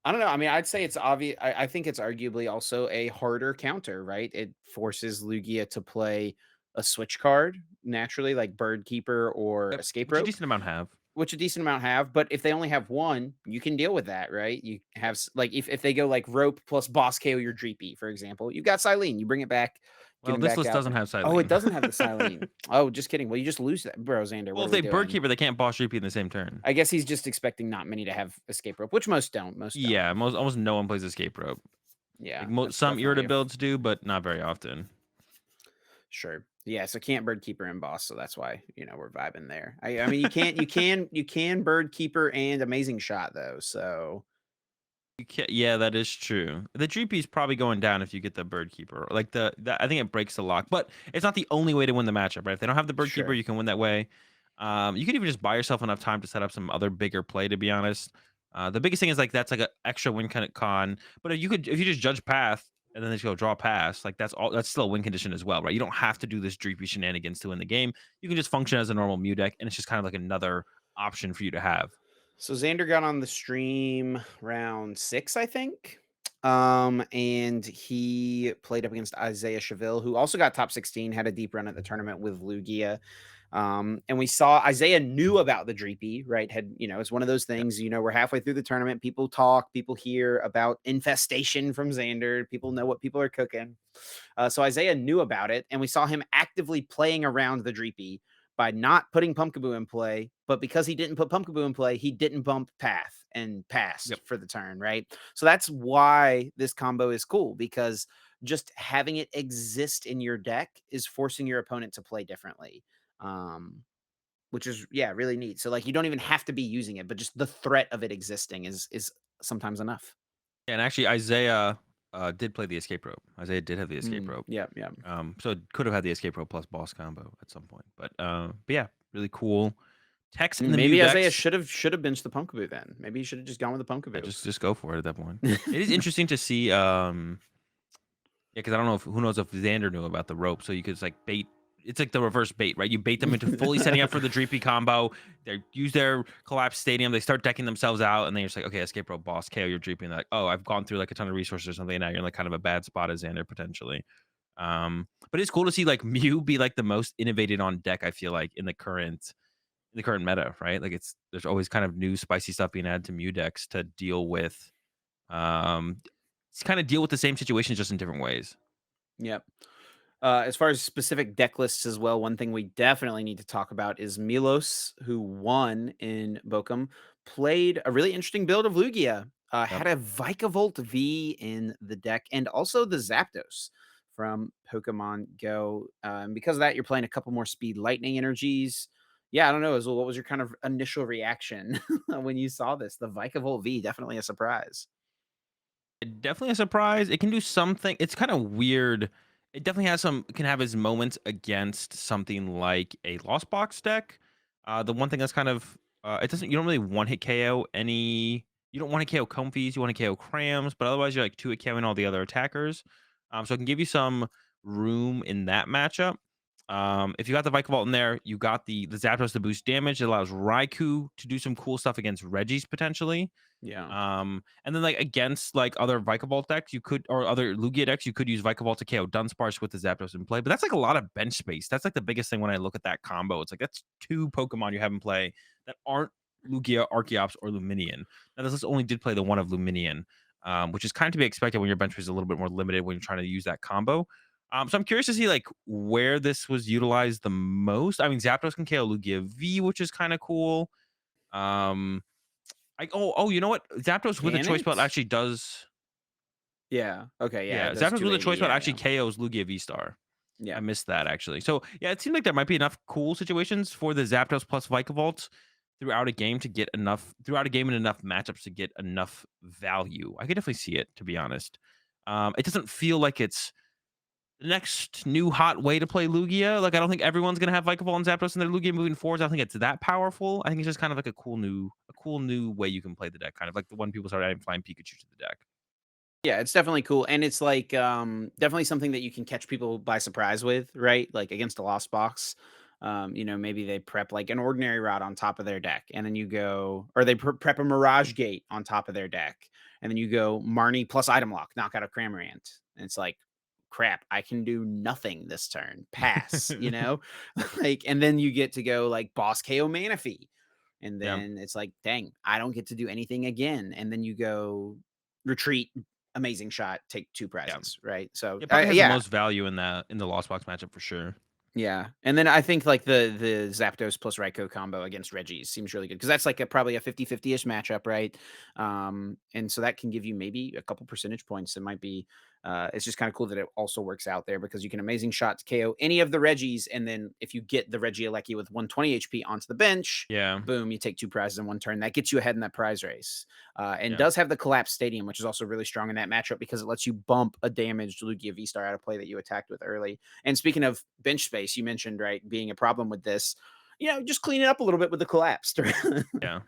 I don't know. I mean, I'd say it's obvious. I think it's arguably also a harder counter, right? It forces Lugia to play a switch card naturally, like Bird Keeper or Yep. Escape Which a Rope, decent amount have. which a decent amount have. But if they only have one, you can deal with that, right? You have like if they go like Rope plus Boss KO your Dreepy, for example, you've got Silene. You bring it back, get Well, him this back list out doesn't there. have Oh, it Silene. doesn't have the Silene. Oh, just kidding. Well, you just lose that, bro, Xander. Well, What if are we they doing? Birdkeeper, they can't boss Reapy in the same turn. I guess he's just expecting not many to have escape rope, which most don't. Most don't. Yeah, almost no one plays Escape Rope. Yeah, Like that's some definitely Irida builds do, but not very often. sure. Yeah, so can't bird keeper and boss, so that's why we're vibing there. I mean you can bird keeper and amazing shot though. So You can't, yeah, that is true. The GP is probably going down if you get the Bird Keeper. Like I think it breaks the lock, but it's not the only way to win the matchup, right? If they don't have the Bird Keeper, sure. you can win that way. You could even just buy yourself enough time to set up some other bigger play. To be honest, the biggest thing is like that's like an extra win con. But if you just judge path and then just go draw pass, like that's all. That's still a win condition as well, right? You don't have to do this Dreepy shenanigans to win the game. You can just function as a normal Mew deck, and it's just kind of like another option for you to have. So Xander got on the stream round 6, I think. And he played up against Isaiah Chaville, who also got top 16, had a deep run at the tournament with Lugia. And we saw Isaiah knew about the Dreepy, right? It's one of those Yeah. things, we're halfway through the tournament. People talk, people hear about infestation from Xander. People know what people are cooking. So Isaiah knew about it, and we saw him actively playing around the Dreepy by not putting Pumpkaboo in play. But because he didn't put Pumpkaboo in play, he didn't bump Path and passed Yep. for the turn, right? So that's why this combo is cool, because just having it exist in your deck is forcing your opponent to play differently. Um, which is, yeah, really neat. So, like, you don't even have to be using it, but just the threat of it existing is sometimes enough. And actually, Isaiah did play the escape rope. Isaiah did have the escape rope. Yeah, yeah. So it could have had the escape rope plus boss combo at some point. But yeah, really cool. Text in the Mew Maybe Isaiah decks. should have benched the Pumpkaboo then. Maybe he should have just gone with the Yeah, Pumpkaboo. just go for it at that point. It is interesting to see. Yeah, because I don't know if who knows if Xander knew about the rope, so you could just like bait. It's like the reverse bait, right? You bait them into fully setting up for the Dreepy combo. They use their collapsed stadium. They start decking themselves out, and then you're just like, okay, escape rope, boss, KO your Dreepy. And they're like, oh, I've gone through like a ton of resources or something, and now you're in like kind of a bad spot as Xander potentially. But it's cool to see like Mew be like the most innovated on deck. I feel like in the current meta, right? Like there's always kind of new spicy stuff being added to Mew decks to deal with, um, kind of deal with the same situations just in different ways. Yep. As far as specific deck lists as well, one thing we definitely need to talk about is Milos, who won in Bochum, played a really interesting build of Lugia. Yep. Had a Vikavolt V in the deck and also the Zapdos from Pokemon Go. And because of that, you're playing a couple more speed lightning energies. Yeah, I don't know, Azul, what was your kind of initial reaction when you saw this? The Vikavolt V, definitely a surprise. Definitely a surprise. It can do something. It's kind of weird. It definitely has some can have its moments against something like a Lost Box deck. The one thing that's kind of it doesn't you don't really one hit KO any you don't want to KO Comfies, you want to KO Crams, but otherwise you're like two hit KOing all the other attackers. So it can give you some room in that matchup. If you got the Vikavolt in there, you got the Zapdos to boost damage. It allows Raikou to do some cool stuff against Regis potentially. Yeah. And then like against like other Vikavolt decks, you could or other Lugia decks, you could use Vikavolt to KO Dunsparce with the Zapdos in play. But that's like a lot of bench space. That's like the biggest thing when I look at that combo. It's like that's two Pokemon you have in play that aren't Lugia, Archeops, or Luminion. Now this list only did play the one of Luminion, which is kind of to be expected when your bench space is a little bit more limited when you're trying to use that combo. So I'm curious to see like where this was utilized the most. I mean, Zapdos can KO Lugia V, which is kind of cool. Um, you know what? Zapdos with a Can choice belt it? actually does. Yeah. Okay. Yeah. Yeah, It does Zapdos with a 280. choice belt Yeah. actually Yeah. KOs Lugia V Star. I Yeah. missed that actually. So yeah, it seemed like there might be enough cool situations for the Zapdos plus Vikavolt throughout a game to get enough throughout a game and enough matchups to get enough value. I could definitely see it, to be honest. It doesn't feel like it's the next new hot way to play Lugia. Like I don't think everyone's gonna have Vikavolt and Zapdos in their Lugia moving forwards. I don't think it's that powerful. I think it's just kind of like a cool new way you can play the deck, kind of like the one people started adding Flying Pikachu to the deck. Yeah, it's definitely cool, and it's like, definitely something that you can catch people by surprise with, right? Like, against a Lost Box, maybe they prep, like, an Ordinary Rod on top of their deck, and then you go or they prep a Mirage Gate on top of their deck, and then you go Marnie plus Item Lock, knock out a Cramorant, and it's like, "Crap, I can do nothing this turn. Pass," you know? Like, and then you get to go, like, Boss KO Manaphy, and Yeah, then it's like, "Dang, I don't get to do anything again," and then you go Retreat, amazing shot, take 2 yeah. prizes, right? So, It probably has the yeah, most value in the Lost Box matchup for sure. yeah, and then I think, like, the Zapdos plus Raikou combo against Regis seems really good because that's, like, probably a 50-50 ish matchup, right? And so that can give you maybe a couple percentage points. It might be, it's just kinda cool that it also works out there because you can amazing shot to KO any of the Regis, and then if you get the Regieleki with 120 HP onto the bench, Yeah, boom, you take 2 prizes in 1 turn. That gets you ahead in that prize race, and yeah. does have the Collapse Stadium, which is also really strong in that matchup because it lets you bump a damaged Lugia V-Star out of play that you attacked with early. And speaking of bench space, you mentioned, right, being a problem with this, just clean it up a little bit with the collapsed. Yeah.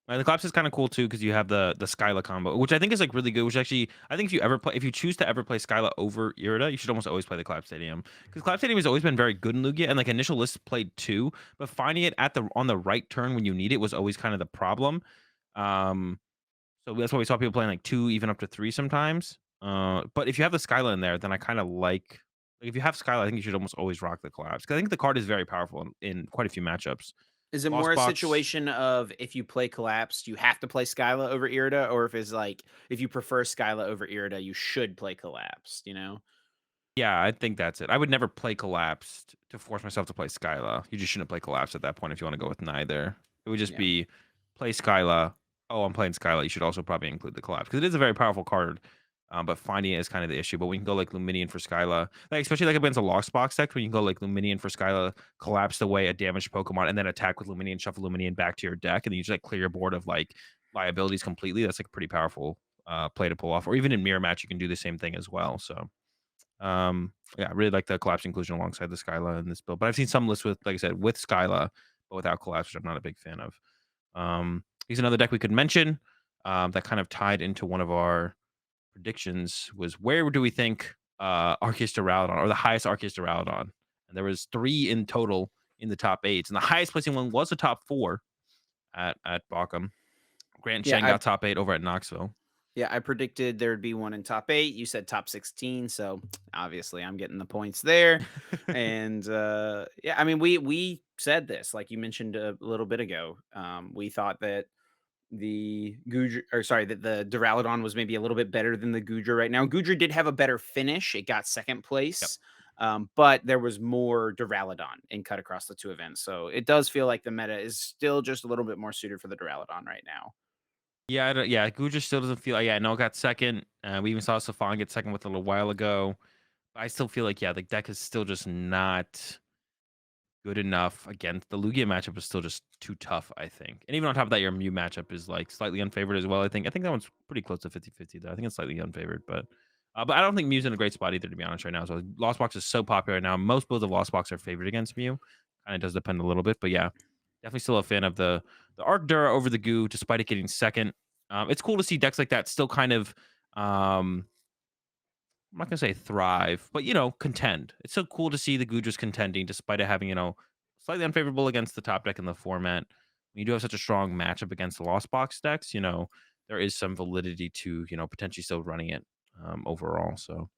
The collapse is kind of cool too because you have the Skyla combo, which I think is like really good. Which actually, I think if you choose to ever play Skyla over Irida, you should almost always play the Collapse Stadium because Collapse Stadium has always been very good in Lugia, and like initial lists played too, but finding it on the right turn when you need it was always kind of the problem. Um, so that's why we saw people playing like two, even up to three sometimes. But if you have the Skyla in there, then I kind of like if you have Skyla, I think you should almost always rock the collapse because I think the card is very powerful in quite a few matchups. Is it more Lost a Box. situation of if you play collapsed, you have to play Skyla over Irida, or if it's like if you prefer Skyla over Irida, you should play collapsed? Yeah, I think that's it. I would never play Collapsed to force myself to play Skyla. You just shouldn't play Collapsed at that point if you want to go with neither. It would just Yeah. be play Skyla. Oh, I'm playing Skyla. You should also probably include the Collapse because it is a very powerful card. But finding it is kind of the issue. But we can go like Luminion for Skyla, like especially like against a Lost Box deck, when you can go like Luminion for Skyla, collapse away a damaged Pokemon, and then attack with Luminion, shuffle Luminion back to your deck, and then you just like clear your board of like liabilities completely. That's like a pretty powerful play to pull off. Or even in mirror match, you can do the same thing as well. So yeah, I really like the collapse inclusion alongside the Skyla in this build. But I've seen some lists with, like I said, with Skyla, but without collapse, which I'm not a big fan of. Here's another deck we could mention that kind of tied into one of our predictions was where do we think Arceus Duraludon or the highest Arceus Duraludon? And there was 3 in total in the top 8s, and the highest placing one was the top 4 at Bochum. Grant Yeah, Shen got top 8 over at Knoxville. yeah, I predicted there'd be one in top 8. You said top 16, so obviously I'm getting the points there. And yeah, I mean we said this like you mentioned a little bit ago. We thought that the Goodra, or sorry, that the Duraludon was maybe a little bit better than the Goodra right now. Goodra did have a better finish. It got second Yep. place. But there was more Duraludon in cut across the two events. So it does feel like the meta is still just a little bit more suited for the Duraludon right now. Yeah, yeah, Guja still doesn't feel yeah, no, got second. We even saw Safon get second with a little while ago. I still feel like, yeah, the deck is still just not good enough. Again, the Lugia matchup is still just too tough, I think. And even on top of that, your Mew matchup is like slightly unfavored as well. I think that one's pretty close to 50-50 though. I think it's slightly unfavored, but I don't think Mew's in a great spot either, to be honest, right now. So Lost Box is so popular right now. Most builds of Lost Box are favored against Mew. Kind of does depend a little bit, but yeah, definitely still a fan of the Arcdura over the Goo, despite it getting second. It's cool to see decks like that still kind of I'm not gonna say thrive, but contend. It's so cool to see the Gudras contending despite it having, slightly unfavorable against the top deck in the format. When you do have such a strong matchup against the Lost Box decks, there is some validity to, potentially still running it overall. So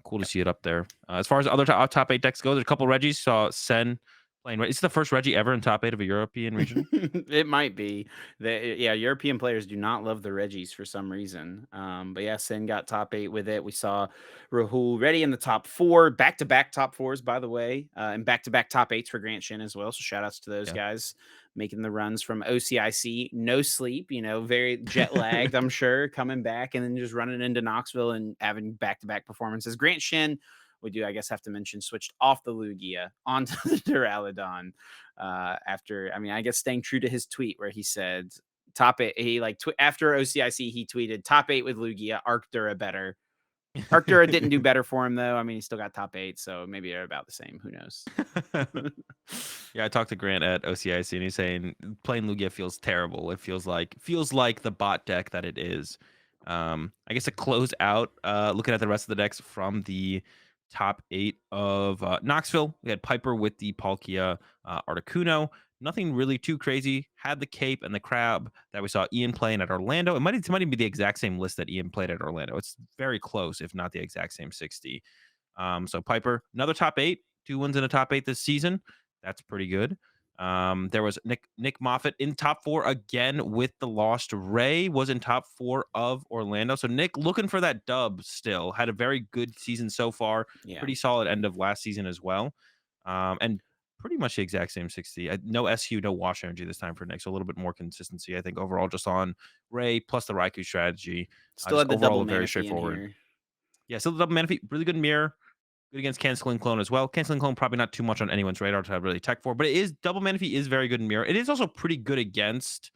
cool to see it up there. As far as other top 8 decks go, there's a couple Reggies. Saw Sen playing. It's the first Reggie ever in top 8 of a European regional. It might be. Yeah, European players do not love the Reggies for some reason. But yeah, Sin got top 8 with it. We saw Rahul ready in the top 4, back-to-back top 4s, by the way, and back-to-back top 8s for Grant Shin as well. So shout outs to those Yeah. guys making the runs from OCIC, no sleep, very jet lagged, I'm sure, coming back and then just running into Knoxville and having back-to-back performances. Grant Shin, we do, I guess, have to mention, switched off the Lugia onto the Duraludon after, I mean, I guess staying true to his tweet where he said top 8. He like after OCIC, he tweeted top 8 with Lugia, Arcdura better. Arcdura didn't do better for him though. I mean, he still got top 8, so maybe they're about the same. Who knows? Yeah, I talked to Grant at OCIC, and he's saying playing Lugia feels terrible. It feels like the bot deck that it is. I guess to close out, looking at the rest of the decks from the top 8 of Knoxville, we had Piper with the Palkia Articuno. Nothing really too crazy. Had the Cape and the Crab that we saw Ian playing at Orlando. It might even be the exact same list that Ian played at Orlando. It's very close, if not the exact same 60. So Piper, another top 8, 2 wins in a top 8 this season. That's pretty good. There was Nick Moffitt in top 4 again with the Lost Ray, was in top 4 of Orlando. So Nick looking for that dub still. Had a very good season so far. Yeah. Pretty solid end of last season as well. And pretty much the exact same 60. No SU, no wash energy this time for Nick. So a little bit more consistency, I think, overall, just on Ray plus the Raikou strategy. Still Just had the overall double a very Manaphy in straightforward. here. Yeah, still the double Manaphy, really good mirror. Good against canceling clone as well. Canceling clone probably not too much on anyone's radar to have really tech for, but it is double Manaphy is very good in mirror. It is also pretty good against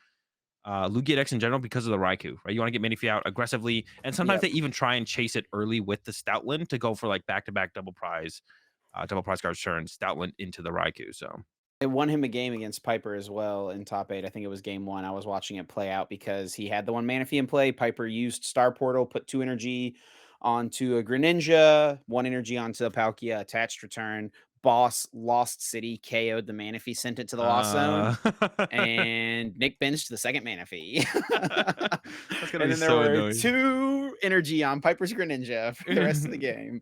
Lugia decks in general because of the Raikou, right? You want to get Manaphy out aggressively, and sometimes Yep. they even try and chase it early with the Stoutland to go for like back-to-back double prize cards turn Stoutland into the Raikou. So It won him a game against Piper as well in top 8. I think it was game 1. I was watching it play out because he had the one Manaphy in play. Piper used Star Portal, put 2 energy onto a Greninja, 1 energy onto a Palkia, attached return. Boss Lost City KO'd the Manaphy, sent it to the Lost Zone, uh, and Nick benched the second Manaphy. that's gonna And be then there so were annoying. 2 energy on Piper's Greninja for the rest of the game.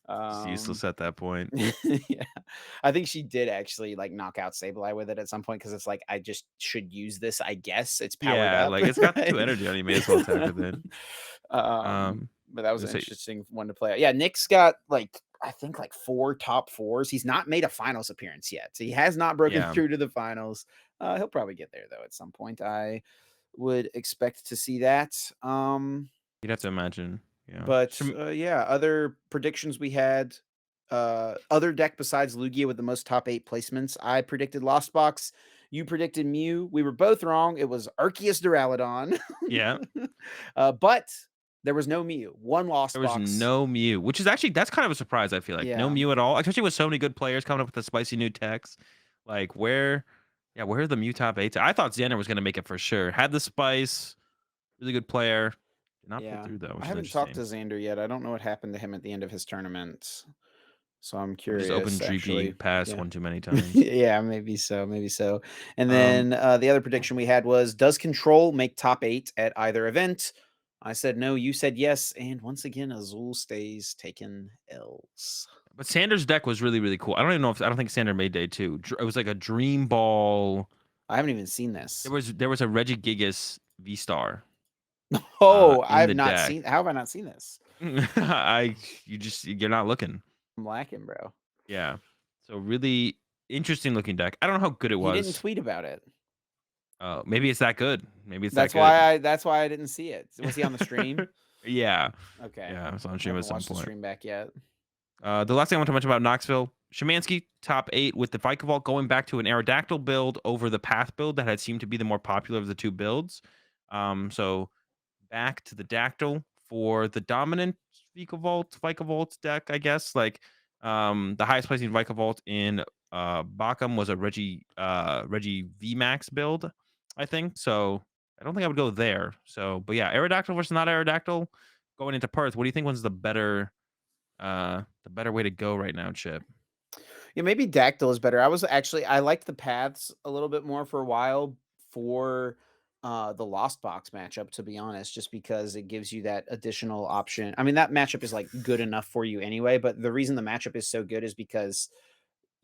Just Um, useless at that point. yeah. I think she did actually like knock out Sableye with it at some point because it's like I just should use this, I guess. It's powered Yeah, up. like it's got the 2 energy on you. May as well attack with it. But that was Let's an say, interesting one to play out. Yeah, Nick's got like I think like 4 top 4s. He's not made a finals appearance yet. So he has not broken yeah, through to the finals. He'll probably get there though at some point. I would expect to see that. you'd have to imagine. Yeah. But, yeah, other predictions we had, other deck besides Lugia with the most top 8 placements, I predicted Lost Box, you predicted Mew, we were both wrong, it was Arceus Duraludon. Yeah. But there was no Mew, 1 Lost There was Box. no Mew, which is actually that's kind of a surprise, I feel like. No Yeah, Mew at all, especially with so many good players coming up with the spicy new techs. Like, where are the Mew top 8s? I thought Xander was gonna make it for sure. Had the spice, really good player. Did not pull yeah. through though, I which is haven't talked to interesting. Xander yet, I don't know what happened to him at the end of his tournament, so I'm Probably just opened curious, GP actually. pass Yeah. one too many times. Yeah, maybe so, maybe so. And Um, then, the other prediction we had was, does Control make top 8 at either event? I said no, you said yes, and once again, Azul stays taking L's. but Sanders' deck was really, really cool. I don't even know if I don't think Sander made day 2. It was like a Dream Ball. I haven't even seen this. There was a Regigigas V-Star, Oh, in I've the not deck. seen how have I not seen this? You're not looking. I'm lacking, bro. Yeah. So really interesting looking deck. I don't know how good it He didn't was. tweet about it. Maybe it's that good. Maybe it's that good. That's why I didn't see it. Was he on the stream? Yeah. Okay. Yeah, I was on I stream at haven't some watched the point. stream back yet. The last thing I want to mention about Knoxville, Szymanski, top 8 with the Vikavolt going back to an Aerodactyl build over the Path build that had seemed to be the more popular of the two builds. So back to the Dactyl for the dominant Vikavolt deck, I guess. Like, the highest placing Vikavolt in Bochum was a Reggie VMAX build, I think. So I don't think I would go there. So, but yeah, Aerodactyl versus not Aerodactyl going into Perth. What do you think was the better way to go right now, Chip? Yeah, maybe Dactyl is better. I liked the paths a little bit more for a while for the Lost Box matchup, to be honest, just because it gives you that additional option. I mean, that matchup is like good enough for you anyway, but the reason the matchup is so good is because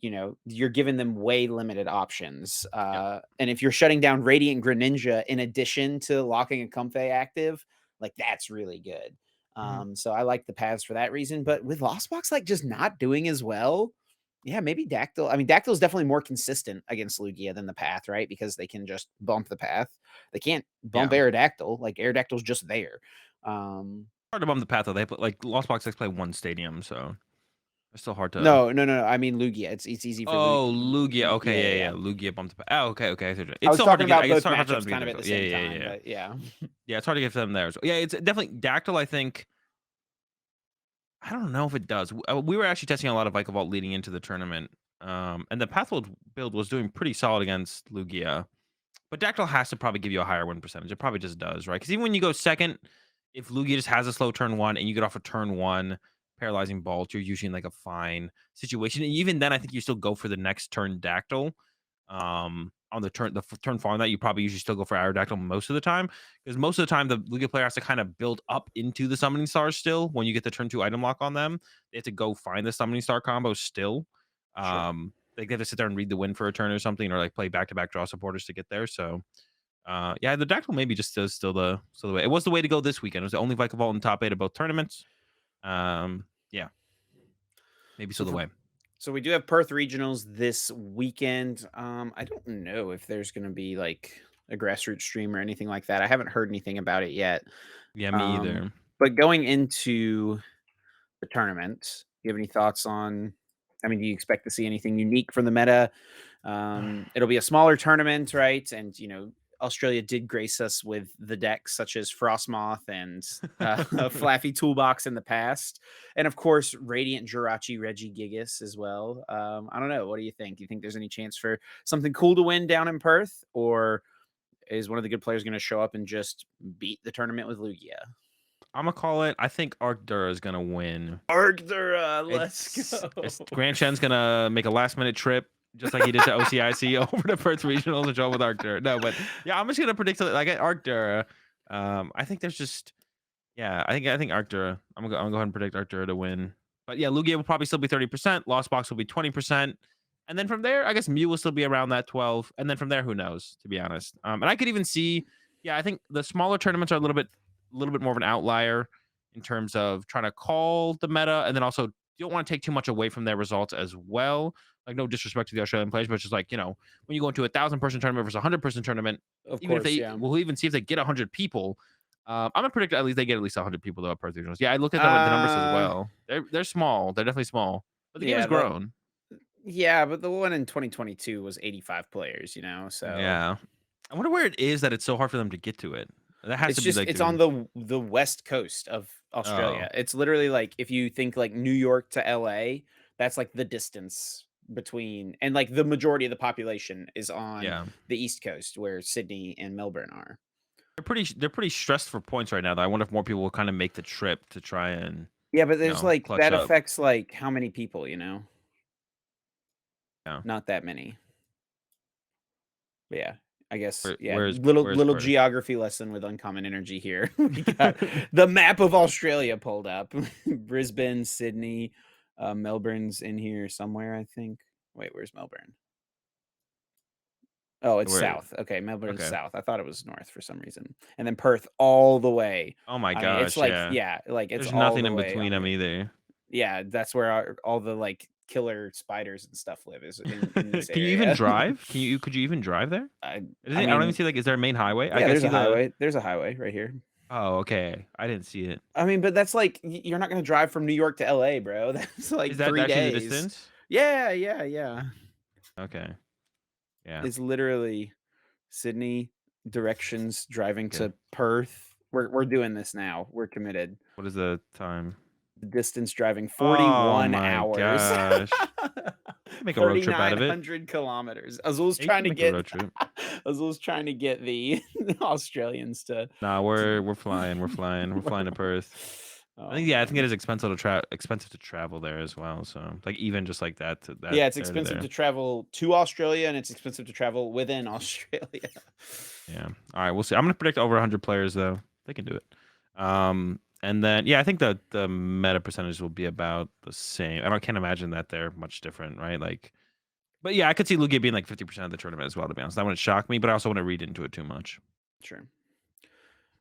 you're giving them way limited options. Yep. And if you're shutting down Radiant Greninja in addition to locking a Comfey active, like that's really good. Mhm. So I like the paths for that reason. But with Lost Box like just not doing as well, yeah, maybe Dactyl. I mean, Dactyl is definitely more consistent against Lugia than the path, right? Because they can just bump the path. They can't bump Yeah. Aerodactyl. Like Aerodactyl's just there. Um, Hard to bump the path though. They put like Lost Box X play one stadium, so it's still hard to. no, no, no, no. I mean Lugia. It's easy for Oh, Lugia. Lugia. Yeah, Okay, yeah, yeah, yeah. yeah. Lugia bumped the. Oh, okay, okay. I It's was still hard to talking get. I about guess it's both hard for them matchups to get kind of there at though. the Yeah, same yeah, yeah, time, yeah. but yeah. Yeah, it's hard to get for them there. So, yeah, it's definitely Dactyl. I think. I don't know if it does. We were actually testing a lot of Vikavolt leading into the tournament, and the Pathfield build was doing pretty solid against Lugia. But Dactyl has to probably give you a higher win percentage. It probably just does, right? Because even when you go second, if Lugia just has a slow turn 1 and you get off a turn 1 paralyzing bolt, you're usually in like a fine situation. And even then, I think you still go for the next turn Dactyl. On the turn following that, you probably usually still go for Aerodactyl most of the time, because most of the time the Lugia player has to kind of build up into the summoning stars still. When you get the turn 2 item lock on them, they have to go find the summoning star combo still. Sure. They have to sit there and read the win for a turn or something, or like play back-to-back draw supporters to get there. So yeah, the Dactyl maybe just is still the way. It was the way to go this weekend. It was the only Vikavolt in the top 8 of both tournaments. Yeah, maybe So still the for way. so we do have Perth regionals this weekend. I don't know if there's going to be like a grassroots stream or anything like that. I haven't heard anything about it yet. Yeah, me Um, either. but going into the tournament, do you have any thoughts on? I mean, do you expect to see anything unique from the meta? It'll be a smaller tournament, right? And Australia did grace us with the decks such as Frostmoth and Flaffy Toolbox in the past, and of course Radiant Jirachi Regigigas as well. I don't know. What do you think? Do you think there's any chance for something cool to win down in Perth, or is one of the good players going to show up and just beat the tournament with Lugia? I'm gonna call it. I think Arcdura is gonna win. Arctura, let's It's go. Grand Chen's gonna make a last minute trip, just like he did to OCIC over to Perth Regionals and show up with Arcdura. No, but yeah, I'm just gonna predict like Arcdura. I think there's just yeah, I think Arcdura. I'm gonna go ahead and predict Arcdura to win. But yeah, Lugia will probably still be 30%. Lost Box will be 20%. And then from there, I guess Mew will still be around that 12. And then from there, who knows, to be honest. And I could even see, yeah, I think the smaller tournaments are a little bit more of an outlier in terms of trying to call the meta, and then also you don't want to take too much away from their results as well. Like, no disrespect to the Australian players, but it's just like, when you go into 1,000-person tournament versus a 100-person tournament, Of even if course, they yeah. we'll even see if they get 100 people. I'm gonna predict at least they get at least 100 people though at Perth Regionals. Yeah, I looked at the numbers as Uh, well. They're small. They're definitely small, but the game has yeah, grown. but the one in 2022 was 85 players, so Yeah, I wonder where it is that it's so hard for them to get to it. That has to be like it's on doing. the west coast of Oh, Australia. It's literally like if you think like New York to LA, that's like the distance between, and like the majority of the population is on yeah. the east coast where Sydney and Melbourne are. They're pretty stressed for points right now. Though I wonder if more people will kind of make the trip to try and Yeah, but there's like clutch that up. affects like how many people, Yeah. Not that many. But yeah, I guess yeah, Where's little Perth? geography lesson with uncommon energy here. We got the map of Australia pulled up. Brisbane, Sydney, Melbourne's in here somewhere, I think. Wait, where's Melbourne? Oh, it's Where? south. Okay, Melbourne's Okay. south. I thought it was north for some reason. And then Perth all the way. Oh my I mean, it's gosh, like yeah. yeah, like it's There's all nothing the in way between on them the either. yeah, that's where all the like killer spiders and stuff live is in this Can you even area. drive? Could you even drive there? I I I don't even mean, see like is there a main highway? yeah, I there's see a the. highway. There's a highway right here. Oh, okay. I didn't see it. I mean, but that's like you're not gonna drive from New York to LA, bro. That's Is like that 3 actually the days. distance? Yeah, yeah, yeah. Okay. Yeah. It's literally Sydney directions driving Okay. to Perth. We're doing this now. We're committed. What is the time? The distance driving Oh 41 my hours. gosh. You can make a road trip out of it. 3,900 kilometers. Azul's Yeah, you trying can to make a get road trip. Azul's trying to get the Australians Nah, to we're flying. We're flying to Perth. I Oh think I think it man. is expensive to travel there as well. So like even just like that to that Yeah, it's there to expensive there. to travel to Australia, and it's expensive to travel within Australia. Yeah. All right, we'll see. I'm gonna predict over 100 players though. They can do it. And then yeah, I think the meta percentage will be about the same. Can't imagine that they're much different, right? Like, but yeah, I could see Lugia being like 50% of the tournament as well. To be honest, that wouldn't shock me, but I also wouldn't read into it too much. Sure.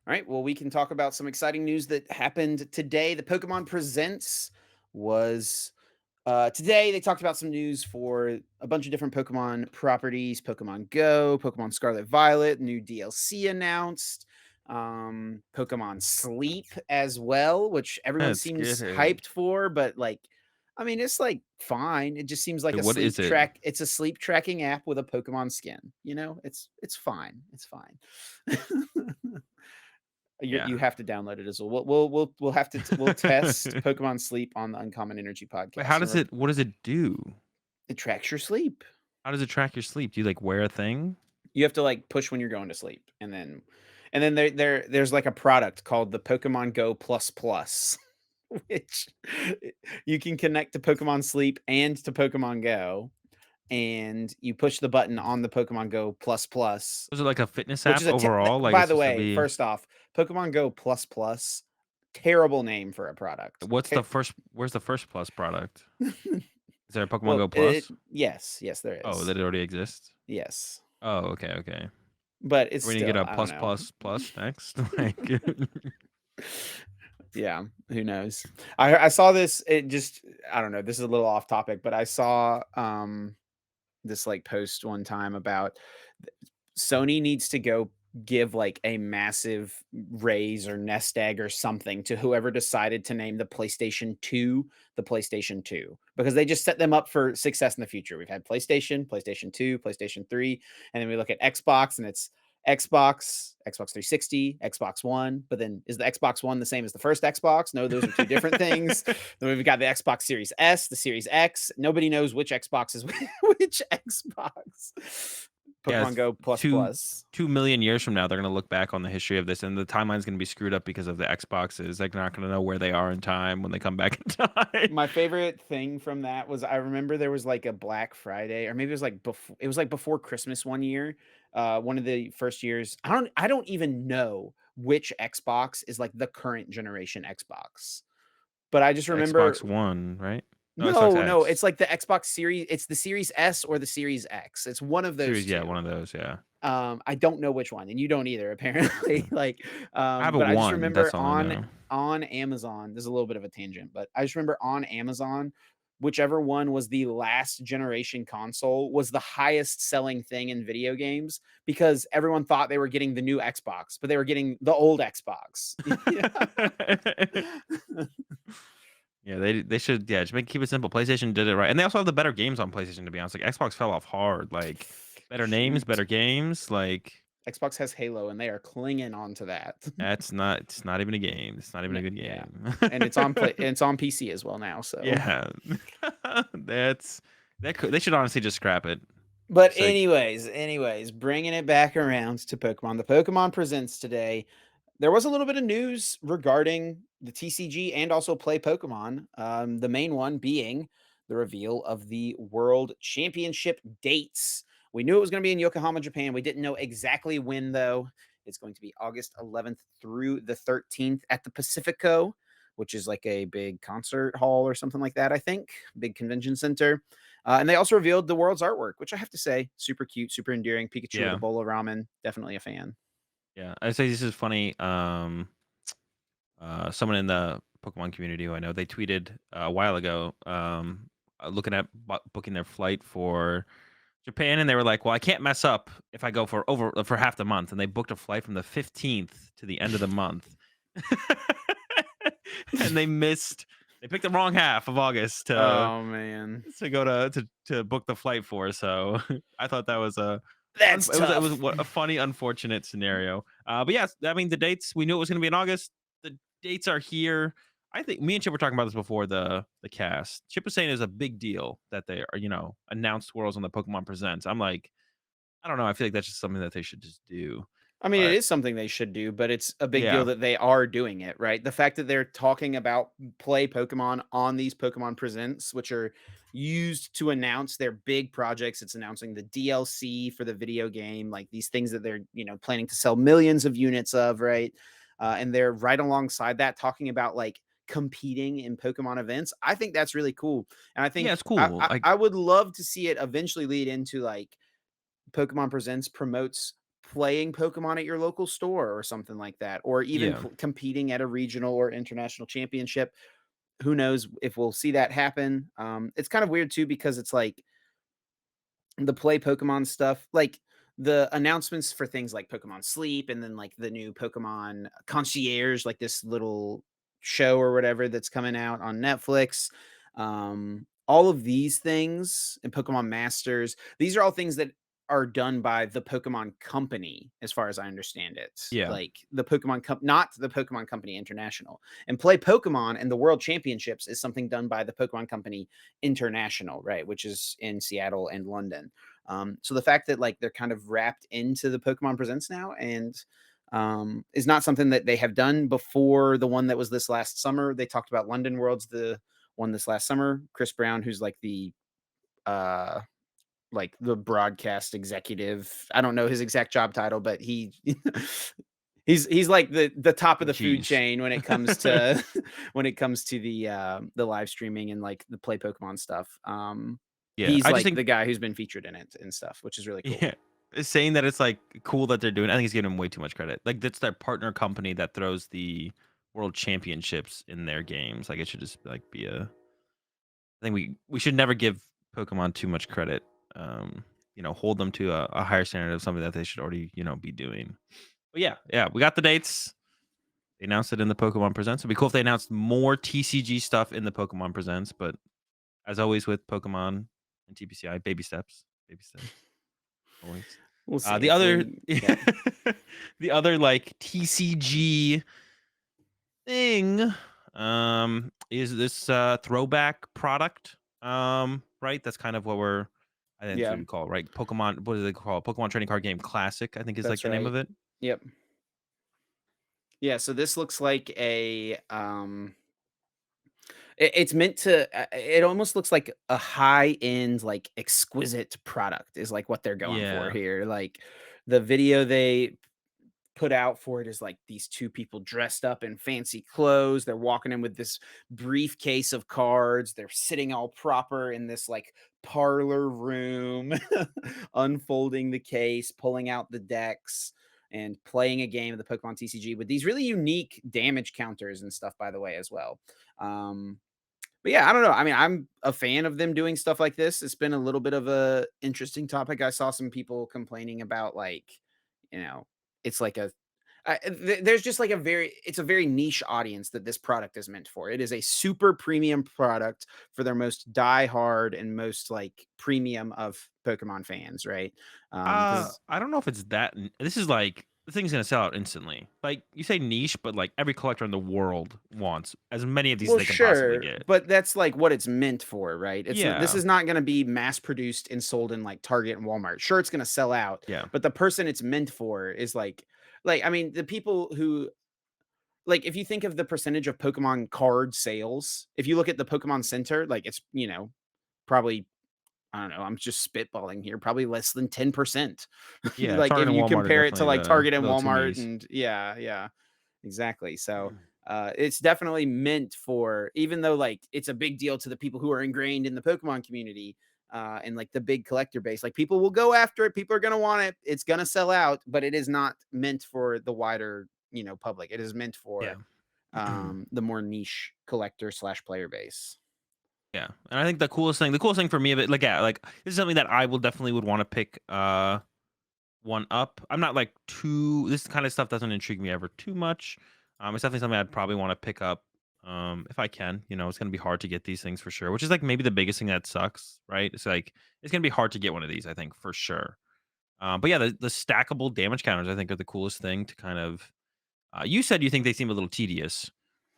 All right. Well, we can talk about some exciting news that happened today. The Pokemon Presents was today. They talked about some news for a bunch of different Pokemon properties: Pokemon Go, Pokemon Scarlet Violet, new DLC announced, Pokemon Sleep as well, which everyone Let's get seems it. hyped for. But like, I mean, it's like fine. It just seems like Wait, a what sleep is it? track. It's a sleep tracking app with a Pokemon skin. It's fine. It's fine. Yeah. You have to download it as well. We'll have to we'll test Pokemon Sleep on the Uncommon Energy Wait, podcast. how So does it? What does it do? it tracks your sleep. How does it track your sleep? Do you like wear a thing? You have to like push when you're going to sleep, and then there's like a product called the Pokemon Go Plus Plus, which you can connect to Pokemon Sleep and to Pokemon Go, and you push the button on the Pokemon Go Plus Plus, Was it like a fitness which app is a overall? Like by it's the supposed to way, be. first off, Pokemon Go Plus Plus, terrible name for a product. What's the first? Where's the first plus product? Is there a Pokemon Well, Go Plus? yes, there Oh, is. that it already exists. Yes, Oh, okay, okay. but it's We're gonna get still, a I don't plus know. plus plus next. Like, Yeah, who knows? I saw this. It just I don't know. This is a little off topic, but I saw this like post one time about Sony needs to go give like a massive raise or nest egg or something to whoever decided to name the PlayStation 2 because they just set them up for success in the future. We've had PlayStation, PlayStation 2, PlayStation 3, and then we look at Xbox and it's Xbox 360, Xbox One, but then is the Xbox One the same as the first Xbox? No, those are two different things. Then we've got the Xbox Series S, the Series X. Nobody knows which Xbox is which Xbox. yeah, Pokemon Go plus two plus. 2 million years from now, they're gonna look back on the history of this, and the timeline's gonna be screwed up because of the Xboxes. Like, they're not gonna know where they are in time when they come back in time. My favorite thing from that was I remember there was like a Black Friday, or maybe it was like before Christmas one year. One of the first years. I don't even know which Xbox is like the current generation Xbox. But I just remember Xbox One, right? No, Xbox no, X it's like the Xbox Series, it's the Series S or the Series X. It's one of those series. Yeah, two. one of those. Yeah, I don't know which one, and you don't either, apparently. Like, I have a but I just one. remember That's all I know. on Amazon, there's a little bit of a tangent, but I just remember on Amazon whichever one was the last generation console was the highest selling thing in video games because everyone thought they were getting the new Xbox, but they were getting the old Xbox. Yeah. Yeah, they should, yeah, just keep it simple. PlayStation did it right, and they also have the better games on PlayStation, to be honest. Like, Xbox fell off hard, like, better names, Shoot. better games, like, Xbox has Halo and they are clinging on to that. it's not even a game. It's not even a good Yeah. game. And it's on play and it's on PC as well now, so Yeah. That's they should honestly just scrap it. but Just like, anyways, bringing it back around to Pokemon. The Pokemon Presents today. There was a little bit of news regarding the TCG and also Play Pokemon. The main one being the reveal of the World Championship dates. We knew it was going to be in Yokohama, Japan. We didn't know exactly when, though. It's going to be August 11th through the 13th at the Pacifico, which is like a big concert hall or something like that, I think. Big convention center. And they also revealed the world's artwork, which I have to say, super cute, super endearing. Pikachu with a yeah, bowl of ramen. Definitely a fan. yeah. I say this is funny. Someone in the Pokemon community who I know, they tweeted a while ago, looking at booking their flight for Japan, and they were like, "Well, I can't mess up if I go for half the month," and they booked a flight from the 15th to the end of the month, and they picked the wrong half of August Oh, man. to go to book the flight for. So I thought that was That's it was tough. a funny, unfortunate scenario. But yes, I mean the dates, we knew it was going to be in August. The dates are here. I think me and Chip were talking about this before the cast. Chip was saying it's a big deal that they are, announced worlds on the Pokemon Presents. I'm like, I don't know. I feel like that's just something that they should just do. I mean, it But is something they should do, but it's a big deal yeah, that they are doing it, right? The fact that they're talking about Play Pokemon on these Pokemon Presents, which are used to announce their big projects. It's announcing the DLC for the video game, like these things that they're, planning to sell millions of units of, right? And they're right alongside that talking about like competing in Pokemon events. I think that's really cool. And I yeah, think it's I, cool. I, Like, I would love to see it eventually lead into like Pokemon Presents promotes playing Pokemon at your local store or something like that, or even yeah, competing at a regional or international championship. Who knows if we'll see that happen? It's kind of weird too because it's like the play Pokemon stuff, like the announcements for things like Pokemon Sleep and then like the new Pokemon Concierge, like this little show or whatever that's coming out on Netflix. All of these things and Pokemon Masters, these are all things that are done by the Pokemon Company, as far as I understand it. yeah, Like the not the Pokemon Company International. And Play Pokemon and the World Championships is something done by the Pokemon Company International, right, which is in Seattle and London. So the fact that like they're kind of wrapped into the Pokemon Presents now and is not something that they have done before. The one that was this last summer, they talked about London Worlds, the one this last summer. Chris Brown, who's uh like the broadcast executive. I don't know his exact job title, but he's like the top of oh, the food jeez. chain when it comes to when it comes to the live streaming and like the play Pokemon stuff. Yeah, He's I just like think, the guy who's been featured in it and stuff, which is really cool. yeah, saying that it's, like, cool that they're doing, I think he's giving them way too much credit. Like, that's their partner company that throws the world championships in their games. Like, it should just, like, be I think we should never give Pokemon too much credit. Hold them to a higher standard of something that they should already, be doing. But yeah, yeah, we got the dates. They announced it in the Pokemon Presents. It'd be cool if they announced more TCG stuff in the Pokemon Presents, but as always with Pokemon and TPCI, baby steps, baby steps, always. We'll see The if other, we yeah. the other like TCG thing, is this throwback product. Right? That's kind of what I think that's what Yeah, you call it, right? Pokemon, what do they call it? Pokemon Trading Card Game Classic, I think is like that's the name right. of it. Yep. Yeah, so this looks like a it's meant to it almost looks like a high-end, like, exquisite product is, like, what they're going for Yeah. here, like, the video they put out for it is, like, these 2 people dressed up in fancy clothes, they're walking in with this briefcase of cards, they're sitting all proper in this, like, parlor room, unfolding the case, pulling out the decks, and playing a game of the Pokemon TCG with these really unique damage counters and stuff, by the way, as well. Um But yeah, I don't know. I mean, I'm a fan of them doing stuff like this. It's been a little bit of a interesting topic. I saw some people complaining about like, you know, it's like a there's just like it's a very niche audience that this product is meant for. It is a super premium product for their most die-hard and most like premium of Pokemon fans, right? Because I don't know if it's that this is like the thing's gonna sell out instantly. Like, you say niche, but, like, every collector in the world wants as many of these as well, they can possibly sure, get. but that's like what it's meant for, right? This Yeah, is not gonna be mass produced and sold in like Target and Walmart. Sure, it's gonna sell out, yeah, but the person it's meant for is like I mean, the people who like if you think of the percentage of Pokemon card sales, if you look at the Pokemon Center, like it's probably I don't know, I'm just spitballing here, probably less than 10%. yeah, Like if Target and you Walmart are compare it to definitely like the Target and go-to Walmart me's. and yeah, yeah. Exactly. So, it's definitely meant for even though like it's a big deal to the people who are ingrained in the Pokemon community, and like the big collector base, like people will go after it. People are going to want it. It's going to sell out, but it is not meant for the wider, public. It is meant Yeah. for, the more niche collector slash player base. Yeah, and I think the coolest thing for me of it, like, yeah, like, this is something that I will definitely would wanna pick, one up. I'm not, like, too this kind of stuff doesn't intrigue me ever too much. It's definitely something I'd probably wanna pick up, if I can. It's gonna be hard to get these things for sure, which is, like, maybe the biggest thing that sucks, right? It's, like, it's gonna be hard to get one of these, I think, for sure. But yeah, the stackable damage counters, I think, are the coolest thing to kind of you said you think they seem a little tedious.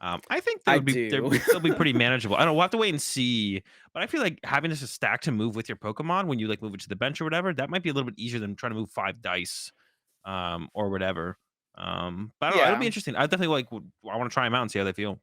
I think I they'll do. be pretty manageable. I don't know, we'll have to wait and see, but I feel like having just a stack to move with your Pokemon when you, like, move it to the bench or whatever, that might be a little bit easier than trying to move 5 dice, or whatever. But I don't know, it'll be Yeah. interesting. I definitely, like, I wanna try them out and see how they feel.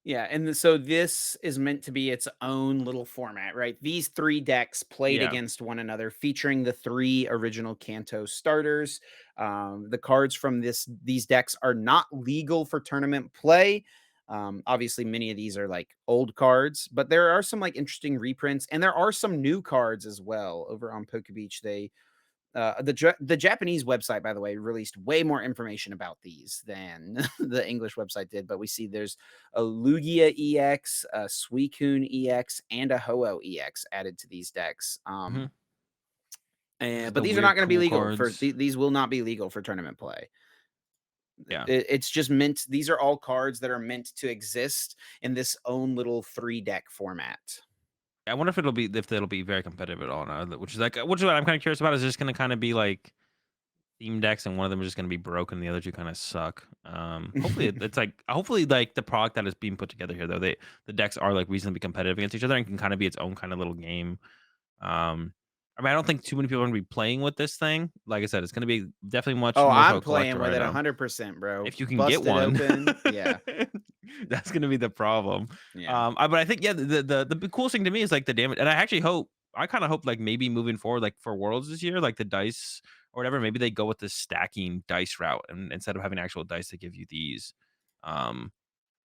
Yeah, and so this is meant to be its own little format, right? These three decks played Yeah. against one another, featuring the three original Kanto starters. The cards from these decks are not legal for tournament play. Obviously, many of these are like old cards, but there are some like interesting reprints, and there are some new cards as well. Over on Poke Beach, the Japanese website, by the way, released way more information about these than the English website did. But we see there's a Lugia EX, a Suicune EX, and a Ho-Oh EX added to these decks. Mhm. Just But the these are not weird going to be cool legal for cards. these will not be legal for tournament play. Yeah. It's just meant. These are all cards that are meant to exist in this own little three deck format. I wonder if it'll be very competitive at all now, which is, like, which is what I'm kinda curious about. Is it just gonna kinda be like theme decks, and one of them is just gonna be broken, the other two kinda suck. Hopefully it's like hopefully, like, the product that is being put together here, though, the decks are, like, reasonably competitive against each other and can kinda be its own kinda little game. I mean, I don't think too many people are gonna be playing with this thing. Like I said, it's gonna be definitely much Oh, more so I'm a collector playing with right it now. 100%, bro. If you can get Bust it one, open. Yeah, that's gonna be the problem. yeah. But I think, yeah, the coolest thing to me is, like, the damage, and I kinda hope, like, maybe moving forward, like, for Worlds this year, like, the dice or whatever, maybe they go with the stacking dice route, and instead of having actual dice that give you these. Um,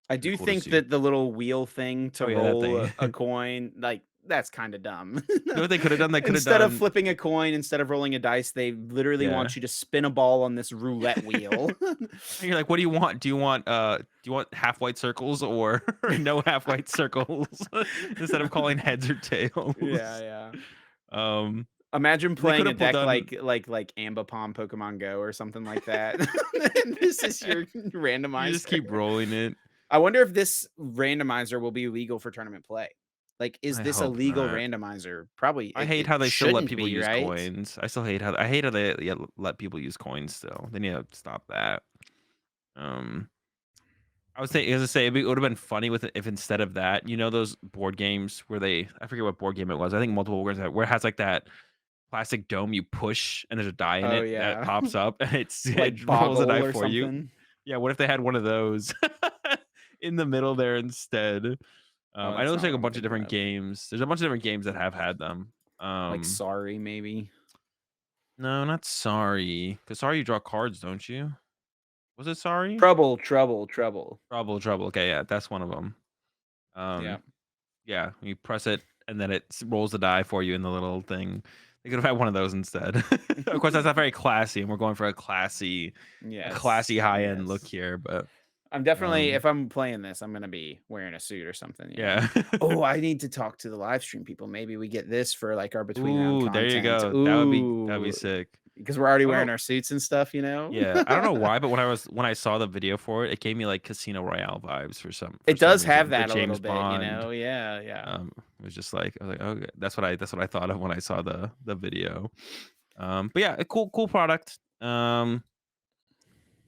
I It'd be do cool to think see. that the little wheel thing Oh, to yeah, that roll thing. a coin, like, that's kinda dumb. You know what they coulda done? They coulda Instead of done flipping a coin, instead of rolling a dice, they literally yeah. want you to spin a ball on this roulette wheel. And you're like, "What do you want? Do you want half white circles or no half white circles?" Instead of calling heads or Yeah, tails. yeah. Um, Imagine they could playing a have pulled deck done like Ambipom Pokemon Go or something like that. And this is your you just randomizer. keep rolling it. I wonder if this randomizer will be legal for tournament play. Like, is I this a hope legal not. randomizer? Probably I it hate how they still let shouldn't people be, use right? coins. I hate how they, yeah, let people use coins still. They need to stop that. Um, I was saying, as I say, it would have been funny with it if instead of that, those board games where I forget what board game it was. I think multiple board games where it has, like, that plastic dome you push and there's a die in Oh, it that yeah. pops up and Like it rolls a die Boggle or for you. something. Yeah, what if they had one of those in the middle there instead? Oh, I know that's there's, not like, what a I'm bunch of thinking different of. games. There's a bunch of different games that have had them. Like Sorry, maybe. No, not Sorry, because Sorry you draw cards, don't you? Was it Sorry? Trouble, trouble, trouble. Trouble. Okay, yeah, that's one of them. Yeah. Um, yeah, you press it and then it rolls the die for you in the little thing. They could have had one of those instead. Of course, that's not very classy, and we're going for a classy Yes. high end look Yes. here. But I'm definitely Um, if I'm playing this, I'm gonna be wearing a suit or something, you know? yeah. Oh, I need to talk to the live stream people. Maybe we get this for, like, our between round Ooh, there you content. go. That'd be Ooh, sick. because we're already I don't wearing know. our suits and stuff, you know? Yeah, I don't know why, but when I saw the video for it, it gave me like Casino Royale vibes for It some does reason have with the that a little James bit, you Bond. know? Yeah, yeah. It was just like I was like, okay, that's what I thought of when I saw the video. But yeah, a cool product.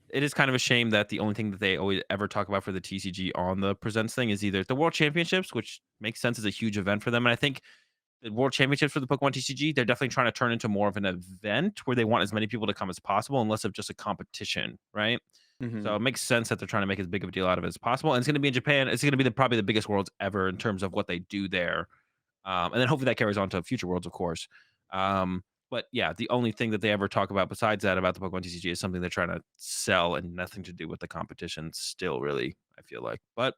It is kind of a shame that the only thing that they always ever talk about for the TCG on the presents thing is either the World Championships, which makes sense as a huge event for them, and I think the World Championships for the Pokemon TCG, they're definitely trying to turn into more of an event where they want as many people to come as possible and less of just a competition, right? So Mhm. it makes sense that they're trying to make as big of a deal out of it as possible. And it's going to be in Japan. It's going to be probably the biggest worlds ever in terms of what they do there. And then hopefully that carries on to future worlds, of course. But yeah, the only thing that they ever talk about besides that about the Pokemon TCG is something they're trying to sell and nothing to do with the competition still, really, I feel like. But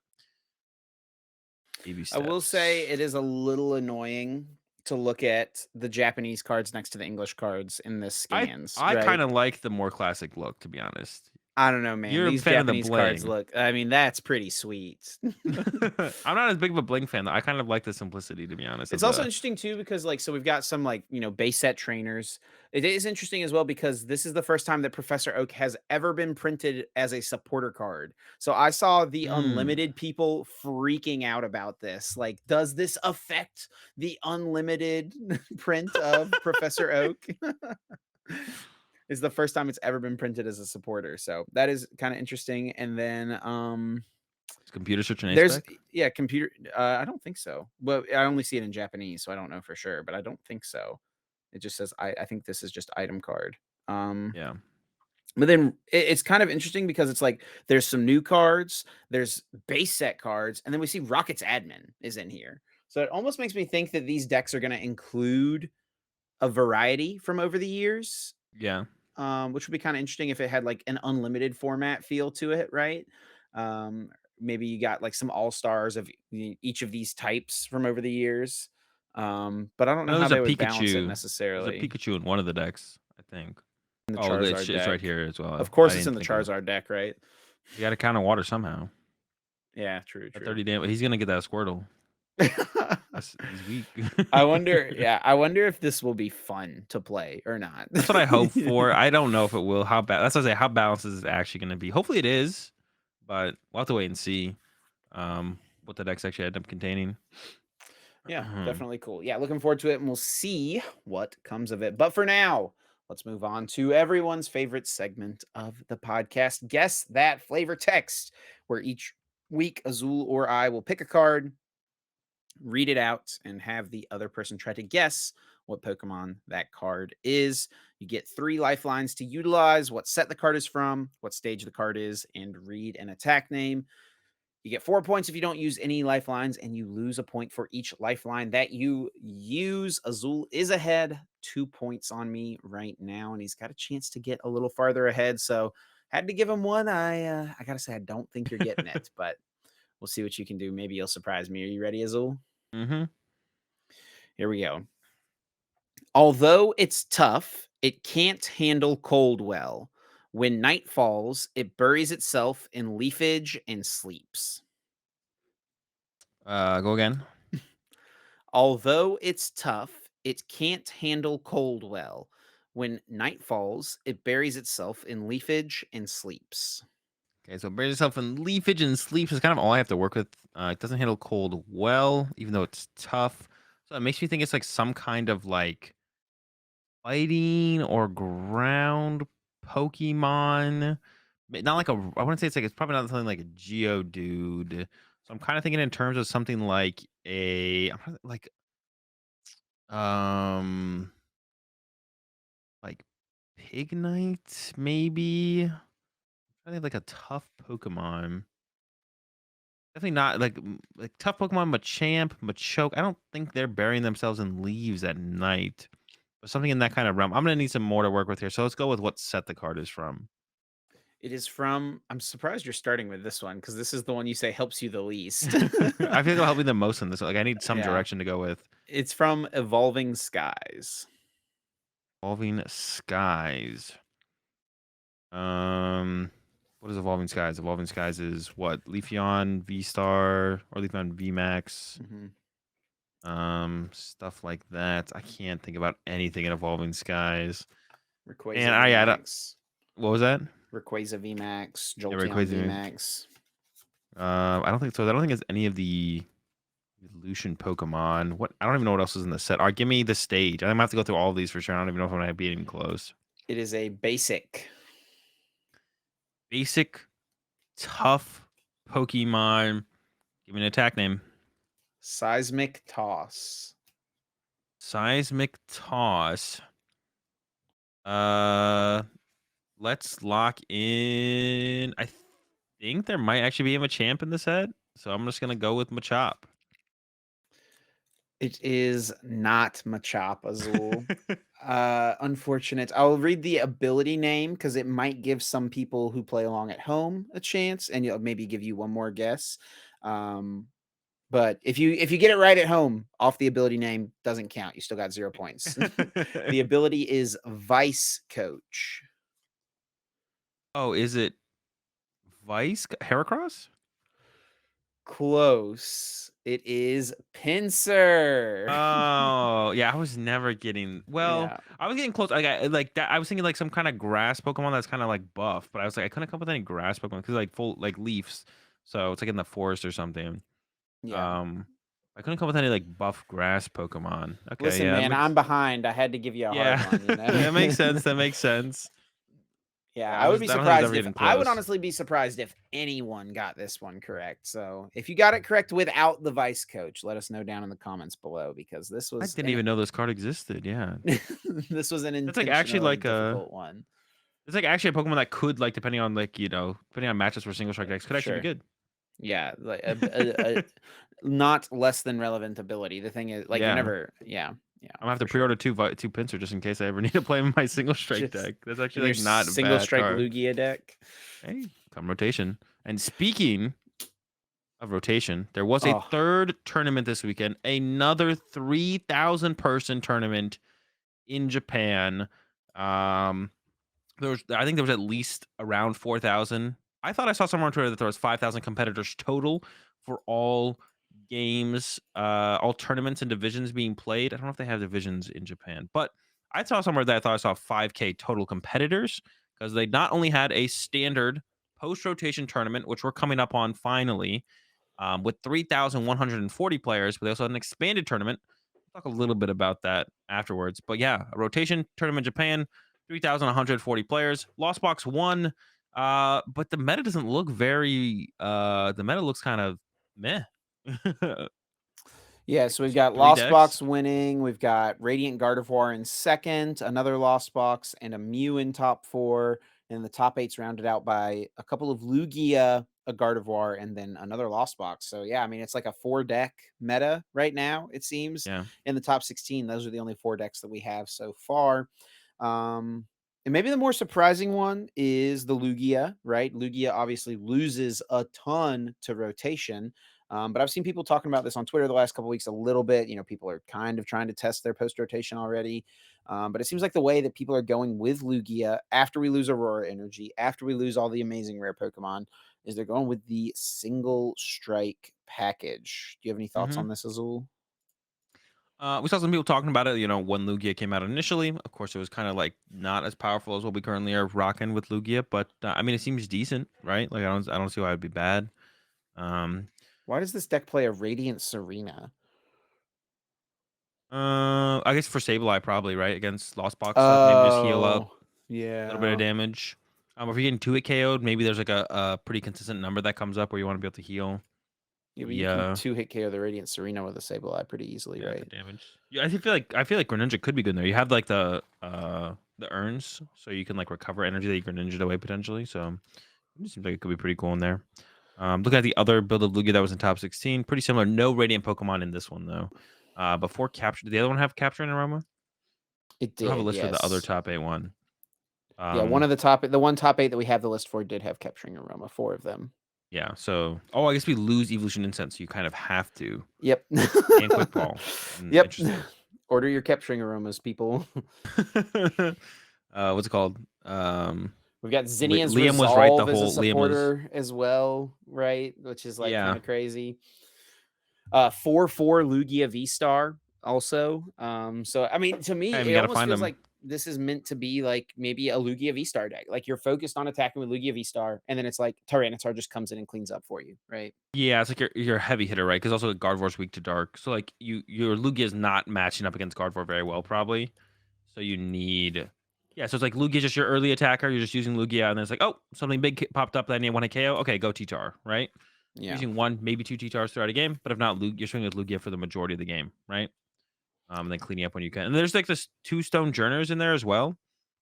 baby I will say steps. it is a little annoying to look at the Japanese cards next to the English cards in this I scans, I right? kind of like the more classic look, to be honest. I don't know, man. You're a These fan of the Japanese cards bling. look I mean, that's pretty sweet. I'm not as big of a bling fan, though. I kind of like the simplicity, to be honest, It's of also the interesting too because like so we've got some like, base set trainers. It is interesting as well because this is the first time that Professor Oak has ever been printed as a supporter card. So I saw the Mm. unlimited people freaking out about this. Like, does this affect the unlimited print of Professor Oak? Is the first time it's ever been printed as a supporter. So that is kind of interesting. And then Is computer search an ace there's spec? yeah, computer I don't think so. Well, I only see it in Japanese, so I don't know for sure, but I don't think so. It just says I think this is just item card. Um, Yeah. but then it's kind of interesting because it's like there's some new cards, there's base set cards, and then we see Rocket's admin is in here. So it almost makes me think that these decks are going to include a variety from over the years, Yeah. which would be kind of interesting if it had like an unlimited format feel to it, right? Um, maybe you got like some all stars of each of these types from over the years. But I don't I know know how there's a they would balance it Pikachu. There's a necessarily Pikachu in one of the decks, I think. in the Oh, Charizard it's right deck. here as well. Of I course, it's in didn't the think of it. Charizard deck, right? You gotta counter water somehow. Yeah, true, At true. 30 damage, he's gonna get that Squirtle. He's weak. I wonder, yeah, I wonder if this will be fun to play or not. That's what I hope for. I don't know if it will. That's what I say. How balanced is it actually gonna be? Hopefully it is, but we'll have to wait and see what the decks actually end up containing. Yeah, definitely cool. Yeah, looking forward to it, and we'll see what comes of it. But for now, let's move on to everyone's favorite segment of the podcast, Guess That Flavor Text, where each week Azul or I will pick a card, read it out, and have the other person try to guess what Pokemon that card is. You get 3 lifelines to utilize, what set the card is from, what stage the card is, and read an attack name. You get 4 points if you don't use any lifelines, and you lose a point for each lifeline that you use. Azul is ahead, 2 points on me right now, and he's got a chance to get a little farther ahead. So had to give him one. I gotta say I don't think you're getting it, but we'll see what you can do. Maybe you'll surprise me. Are you ready, Azul? Mm-hmm. Here we go. Although it's tough, it can't handle cold well. When night falls, it buries itself in leafage and sleeps. Go again. Although it's tough, it can't handle cold well. When night falls, it buries itself in leafage and sleeps. Okay, so buries itself in leafage and sleeps is kind of all I have to work with. It doesn't handle cold well, even though it's tough. So it makes me think it's like some kind of like fighting or ground Pokemon. Not like a. I wouldn't say it's probably not something like a Geodude. So I'm kind of thinking in terms of something like um like Pignite maybe. I think like a tough Pokemon. Definitely not like tough Pokemon, Machamp, Machoke. I don't think they're burying themselves in leaves at night. But something in that kind of realm. I'm gonna need some more to work with here. So let's go with what set the card is from. It is from, I'm surprised you're starting with this one because this is the one you say helps you the least. I feel like it'll help me the most in this. Like I need some Yeah. direction to go with. It's from Evolving Skies. Evolving skies. Um What is Evolving Skies? Evolving Skies is what? Leafeon V-Star or Leafeon VMAX. Mhm. Stuff like that. I can't think about anything in Evolving Skies. Rayquaza And I don't. VMAX. What was that? Rayquaza VMAX. Yeah, Jolteon Rayquaza. VMAX. I don't think so. I don't think it's any of the evolution Pokemon. What? I don't even know what else is in the set. All right, give me the stage. I'm gonna have to go through all of these for sure. I don't even know if I'm gonna be even close. It is a basic. Basic, tough Pokemon. Give me an attack name. Seismic Toss. Seismic Toss. Uh, let's lock in. I think there might actually be a Machamp in the set, so I'm just gonna go with Machop. It is not Machop, Azul. Unfortunate. I'll read the ability name because it might give some people who play along at home a chance, and you'll maybe give you one more guess. But if you get it right at home, off the ability name doesn't count. You still got 0 points. The ability is Vice Coach. Oh, is it Vice Heracross? Close. It is Pinsir. Oh, yeah, I was never getting. Well, Yeah. I was getting close. Like that. I was thinking like some kind of grass Pokemon that's kind of like buff, but I was like, I couldn't come up with any grass Pokemon because like full like leaves, so it's like in the forest or something. Yeah. Um, I couldn't come up with any like buff grass Pokemon. Okay, Listen, yeah, man, I'm behind. I had to give you a hard yeah, one, you know. that makes sense. That makes sense. Yeah, Yeah, I would be I don't think I was surprised ever if getting I would close. honestly be surprised if anyone got this one correct. So, if you got it correct without the vice coach, let us know down in the comments below because this I was didn't even know this card existed. Yeah, this was an that's like actually intentionally like difficult one. it's like actually a Pokemon that could like depending on like depending on matches for single strike decks could actually be Sure. good. Yeah, like a not less than relevant ability. The thing is, like, you're Yeah. never, yeah, I'm gonna have to for sure. pre-order two Pinsir just in case I ever need to play in my single strike Just deck. That's in actually your like not a single bad strike card. Lugia deck. Hey, come rotation. And speaking of rotation, there was a Oh, third tournament this weekend, another 3,000 person tournament in Japan. I think there was at least around 4,000. I thought I saw somewhere on Twitter that there was 5,000 competitors total for all games, all tournaments and divisions being played. I don't know if they have divisions in Japan, but I saw somewhere that I thought I saw 5K total competitors because they not only had a standard post rotation tournament, which we're coming up on finally, with 3,140 players, but they also had an expanded tournament. We'll talk a little bit about that afterwards. But yeah, a rotation tournament Japan, 3,140 players. Lost Box won, but the meta doesn't look very. The meta looks kind of meh. yeah. Like So we've got three Lost decks. Box winning. We've got Radiant Gardevoir in second, another Lost Box, and a Mew in top four. And the top eight's rounded out by a couple of Lugia, a Gardevoir, and then another Lost Box. So yeah, I mean it's like a 4 deck meta right now. It seems Yeah. in the top 16. Those are the only 4 decks that we have so far. And maybe the more surprising one is the Lugia, right? Lugia obviously loses a ton to rotation. But I've seen people talking about this on Twitter the last couple weeks a little bit. You know, people are kind of trying to test their post rotation already. But it seems like the way that people are going with Lugia after we lose Aurora Energy, after we lose all the amazing rare Pokemon, is they're going with the single strike package. Do you have any thoughts hmm on this, Azul? We saw some people talking about it. When Lugia came out initially, of course, it was kind of like not as powerful as what we currently are rocking with Lugia. But I mean, it seems decent, right? Like I don't see why it'd be bad. Um, Why does this deck play a Radiant Serena? I guess for Sableye probably, right? Against Lost Box stuff. Maybe just heal up Oh, a little bit of yeah. damage. If you're getting 2-hit KO'd, maybe there's like a pretty consistent number that comes up where you want to be able to heal Yeah, but the you can 2-hit KO the Radiant Serena with a Sableye pretty easily, yeah, the right? damage. Yeah, I feel like Greninja could be good in there. You have like the urns, so you can like recover energy that you Greninja'd away potentially. So it seems like it could be pretty cool in there. Looking at the other build of Lugia that was in top 16, pretty similar. No Radiant Pokemon in this one though. Before capture, did the other one have capture and aroma? It I don't have a did, list for the other yes. top 8 one. Yeah, one Um, of the one top 8 that we have the list for did have Capturing Aroma, 4 of them. yeah. So, I guess we lose Evolution Incense, so you kind of have to. Yep. And Quick Ball. Yep. Interesting. Order your Capturing Aromas, people. What's it called? We've got Zinnia's Liam was right. The Resolve as a whole Liam was supporter as well, right? Which is like kind yeah. of crazy. 4/4 Lugia V-Star also. So I mean, to me, I mean, it gotta almost find feels him. like this is meant to be like maybe a Lugia V-Star deck. Like you're focused on attacking with Lugia V-Star, and then it's like Tyranitar just comes in and cleans up for you, right? Yeah, it's like you're a heavy hitter, right? Because also Gardevoir's weak to dark, so like your Lugia is not matching up against Gardevoir very well, probably. So you need, yeah. So it's like Lugia's just your early attacker. You're just using Lugia, and then it's like, oh, something big popped up that I need one hit KO. Okay, go T-Tar, right? Yeah. Using one, maybe two T-Tars throughout a game, but if not, you're swinging with Lugia for the majority of the game, right? And then cleaning up when you can. And there's like this two Stone Journers in there as well,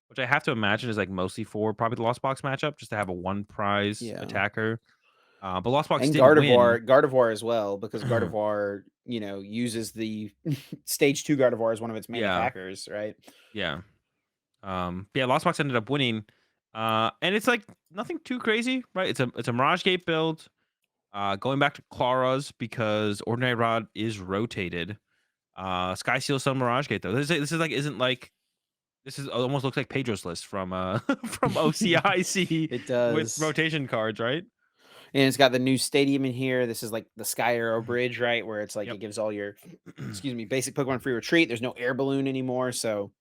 which I have to imagine is like mostly for probably the Lost Box matchup, just to have a one prize Yeah. attacker. But Lost Box And didn't win. Gardevoir as well, because Gardevoir, uses the stage 2 Gardevoir as one of its main Yeah, attackers, right? yeah. Yeah, Lost Box ended up winning. And it's like nothing too crazy, right? It's a Mirage Gate build. Going back to Clara's because Ordinary Rod is rotated. Sky Seal some Mirage Gate though. This is almost looks like Pedro's list from from OCIC It with does. rotation cards, right? And it's got the new stadium in here. This is like the Sky Arrow Bridge, right? Where it's like Yep. it gives all your, excuse me, basic Pokemon free retreat. There's no air balloon anymore. So,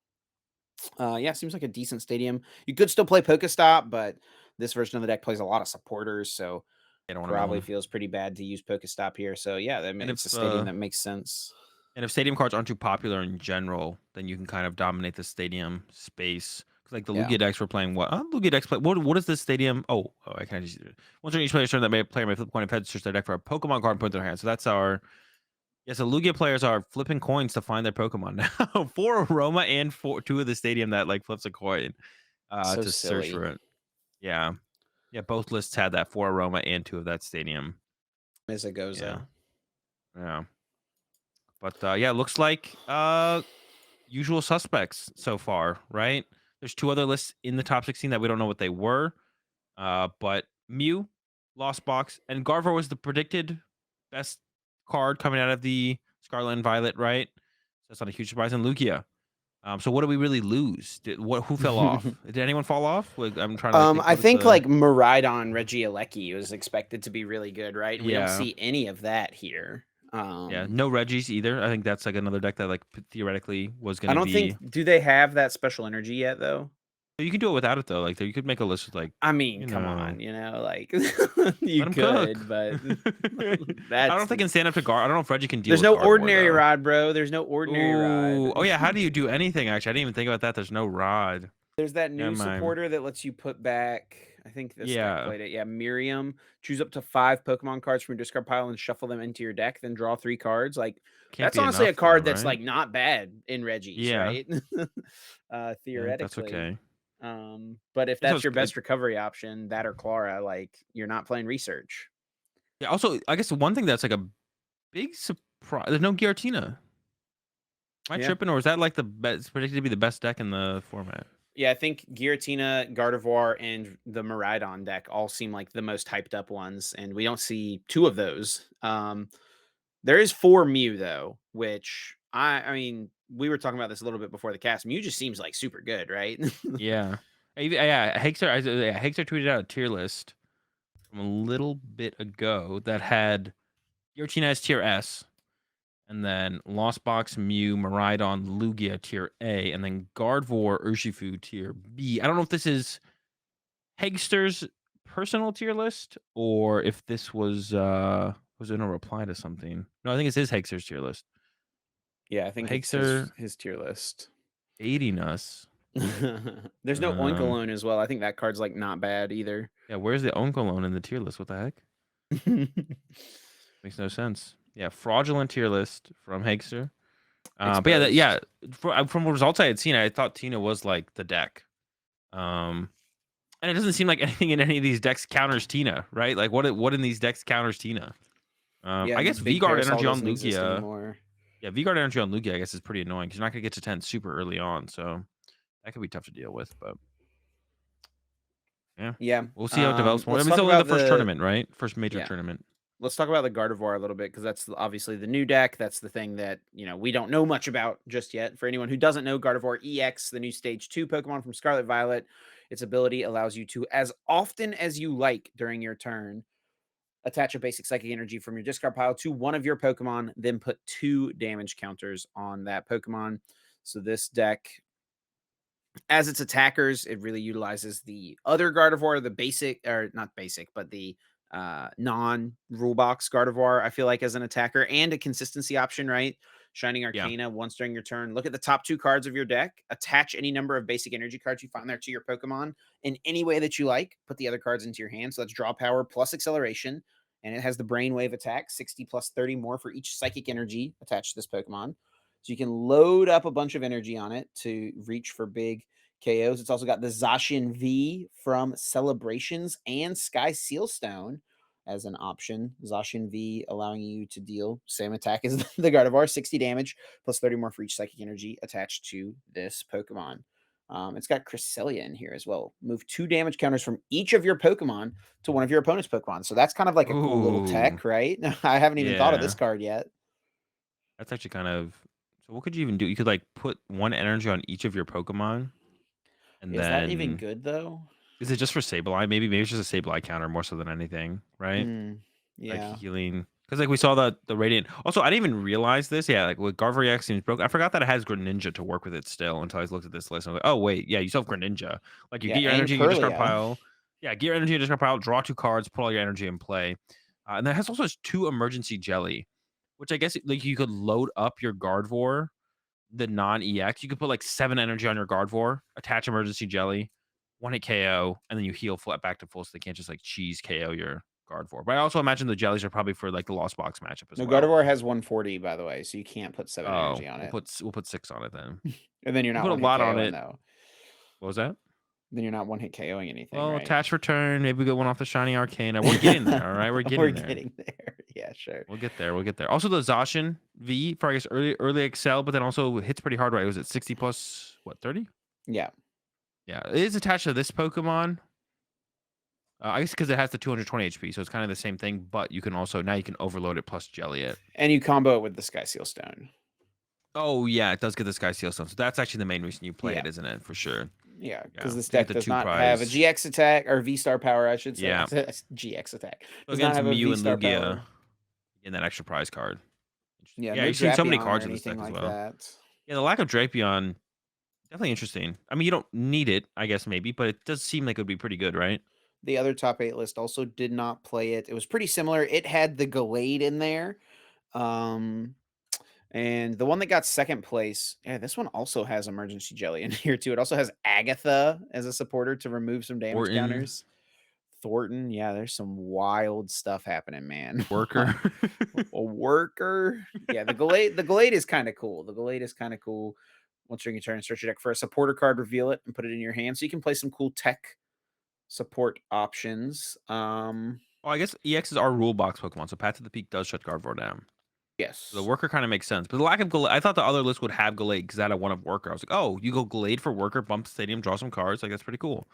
yeah, seems like a decent stadium. You could still play Pokestop, but this version of the deck plays a lot of supporters. So, I don't want to mill probably him. feels pretty bad to use Pokestop here. So, yeah, And it's a stadium that makes sense. if stadium cards aren't too popular in general, then you can kind of dominate the stadium space. 'Cause, like the Yeah. Lugia decks were playing what? Lugia decks play. What is this stadium? I can just once during each player's turn, player may flip a coin and head search their deck for a Pokemon card and put it in their hand. So that's our so Lugia players are flipping coins to find their Pokemon now. 4 Aroma and 2 of the stadium that like flips a coin So to search silly for it. Yeah. Yeah, both lists had that 4 Aroma and 2 of that stadium. as it goes, Yeah. though. Yeah. But yeah, looks like usual suspects so far, right? There's 2 other lists in the top 16 that we don't know what they were. But Mew, Lost Box, and Gardevoir was the predicted best card coming out of the Scarlet and Violet, right? So that's not a huge surprise. And Lugia. So what did we really lose? Who fell off? Did anyone fall off? Like, I'm trying to like think. I What is think the? like Miraidon Regieleki was expected to be really good, right? And we don't Yeah, see any of that here. yeah. No Reggies either. I think that's like another deck that like theoretically was I gonna don't think be. do they have that special energy yet though? You can do it without it though. Like you could make a list with like, I mean, you come know, on, like let you him cook. could, but I don't know that's if they can stand up to guard. I don't know if Reggie can deal there's with no Gardevoir ordinary though. rod, bro. There's no ordinary Ooh. rod. Oh yeah, how do you do anything actually? I didn't even think about that. There's no rod. There's that Yeah, new mine. supporter that lets you put back. I think this deck Yeah. played it. Yeah, Miriam. Choose up to 5 Pokemon cards from your discard pile and shuffle them into your deck. Then draw 3 cards. Like Can't that's be honestly a enough though, card that's right? like not bad in Reggie's, Yeah. right? Yeah, that's Theoretically. okay. But if So that's it's your best recovery option, that or Clara, like you're not playing research. yeah, also I guess the one thing that's like a big surprise. There's no Giratina. Am I Yeah. tripping or is that like the best predicted to be the best deck in the format? Yeah, I think Giratina, Gardevoir, and the Miraidon deck all seem like the most hyped up ones, and we don't see 2 of those. There is 4 Mew though, which I mean, we were talking about this a little bit before the cast. Mew just seems like super good, right? Yeah. Yeah, Hexer tweeted out a tier list from a little bit ago that had Giratina as tier S, and then Lost Box, Mew, Miraidon, Lugia tier A, and then Gardevoir, Urshifu tier B. I don't know if this is Hegster's personal tier list or if this was in a reply to something. No, I think it's his Hegster's tier list. Yeah, I think it's his Hegster his tier list. aiding us. There's no Um, Oinkologne as well. I think that card's like not bad either. yeah, where's the Onkolone in the tier list? What the heck? Makes no sense. Yeah, fraudulent tier list from Hegster. But yeah, Exposed. from the results I had seen, I thought Tina was like the deck. And it doesn't seem like anything in any of these decks counters Tina, right? Like what in these decks counters Tina? Yeah, I the guess big V-Guard parasol energy on doesn't exist Lugia. anymore. Yeah, V-Guard energy on Lugia, I guess, is pretty annoying because you're not gonna get to 10 super early on, so that could be tough to deal with. But yeah, Yeah. we'll see how it develops more. I Let's mean, it's talk only the about first the tournament, right? First major yeah. tournament. Let's talk about the Gardevoir a little bit because that's obviously the new deck. That's the thing that we don't know much about just yet. For anyone who doesn't know, Gardevoir EX, the new Stage 2 Pokemon from Scarlet Violet, Its ability allows you to, as often as you like during your turn, attach a basic psychic energy from your discard pile to one of your Pokemon, then put 2 damage counters on that Pokemon. So this deck, as its attackers, it really utilizes the other Gardevoir, the basic, or not basic, but the non rule box Gardevoir, I feel like, as an attacker and a consistency option, right? Shining Yeah. Arcana once during your turn. Look at the top 2 cards of your deck. Attach any number of basic energy cards you find there to your Pokemon in any way that you like. Put the other cards into your hand. So that's draw power plus acceleration. And it has the Brainwave attack, 60 plus 30 more for each psychic energy attached to this Pokemon. So you can load up a bunch of energy on it to reach for big KOs. It's also got the Zacian V from Celebrations and Sky Sealstone as an option. Zacian V allowing you to deal same attack as the Gardevoir, 60 damage plus 30 more for each psychic energy attached to this Pokemon. It's got Cresselia in here as well. Move 2 damage counters from each of your Pokemon to one of your opponent's Pokemon. So that's kind of like a cool little Ooh. tech, right? I haven't even thought of this Yeah. card yet. That's actually kind of. So what could you even do? You could like put 1 energy on each of your Pokemon, and Is that even then good though? is it just for Sableye? Maybe it's just a Sableye counter more so than anything, right? Mm, Like yeah. healing, because like we saw the radiant. Also, I didn't even realize this. Yeah, like with Gardevoir EX seems broken. I forgot that it has Greninja to work with it still until I looked at this list. I was like, oh wait, yeah, you still have Greninja. Like you Yeah, get your and energy in your discard Curlia. pile. Yeah, get your energy in your discard pile. Draw 2 cards. Put all your energy in play. And that has also has 2 emergency jelly, which I guess like you could load up your Gardevoir, the non EX. You could put like 7 energy on your Gardevoir, attach emergency jelly, 1 hit KO, and then you heal flat back to full, so they can't just like cheese KO your Gardevoir. But I also imagine the jellies are probably for like the Lost Box matchup as No, well. Gardevoir has 140, by the way, so you can't put 7 Oh, energy on we'll it. put 6 on it then. And then you're You not put a one hit lot on KOing it. though. What was that? Then you're not one hit KOing anything, Well, right? attach return. Maybe we get one off the shiny Arcana. We're getting there. All right, we're We're getting there. getting there. Yeah, sure. We'll get there. We'll get there. Also, the Zacian V for I guess early Excel, but then also hits pretty hard. Right? Was it 60 plus what 30? Yeah. Yeah, it is attached to this Pokemon. I guess because it has the 220 HP, so it's kind of the same thing. But you can also now you can overload it plus jelly it. And you combo it with the Sky Seal Stone. Oh yeah, it does get the Sky Seal Stone. So that's actually the main reason you play Yeah. it, isn't it? For sure. Yeah, Yeah, because this to get deck the does 2 not have a prize. GX attack or V Star power, I should say. Yeah. GX attack So does not against have a Mew V and Star Lugia, power. in that extra prize card. Interesting. Yeah, Yeah, no you've seen so many Drapion or cards in this anything deck as like well. that. Yeah, the lack of Drapion definitely interesting. I mean, you don't need it, I guess maybe, but it does seem like it would be pretty good, right? The other top 8 list also did not play it. It was pretty similar. It had the Gallade in there. Um, and the one that got second place, yeah, this one also has Emergency Jelly in here too. It also has Agatha as a supporter to remove some damage Orton, counters. Thornton, yeah, there's some wild stuff happening, man. Worker. A worker. Yeah, the Glade is kind of cool. The Glade is kind of cool. Once during your turn, search your deck for a supporter card, reveal it, and put it in your hand. So you can play some cool tech support options. Oh, I guess EX is our rule box Pokemon, so Path to the Peak does shut Gardevoir down. So the Yes. Worker kind of makes sense. But the lack of Gallade, I thought the other list would have Gallade because I had a one of Worker. I was like, oh, you go Gallade for Worker, bump Stadium, draw some cards. Like, that's pretty cool.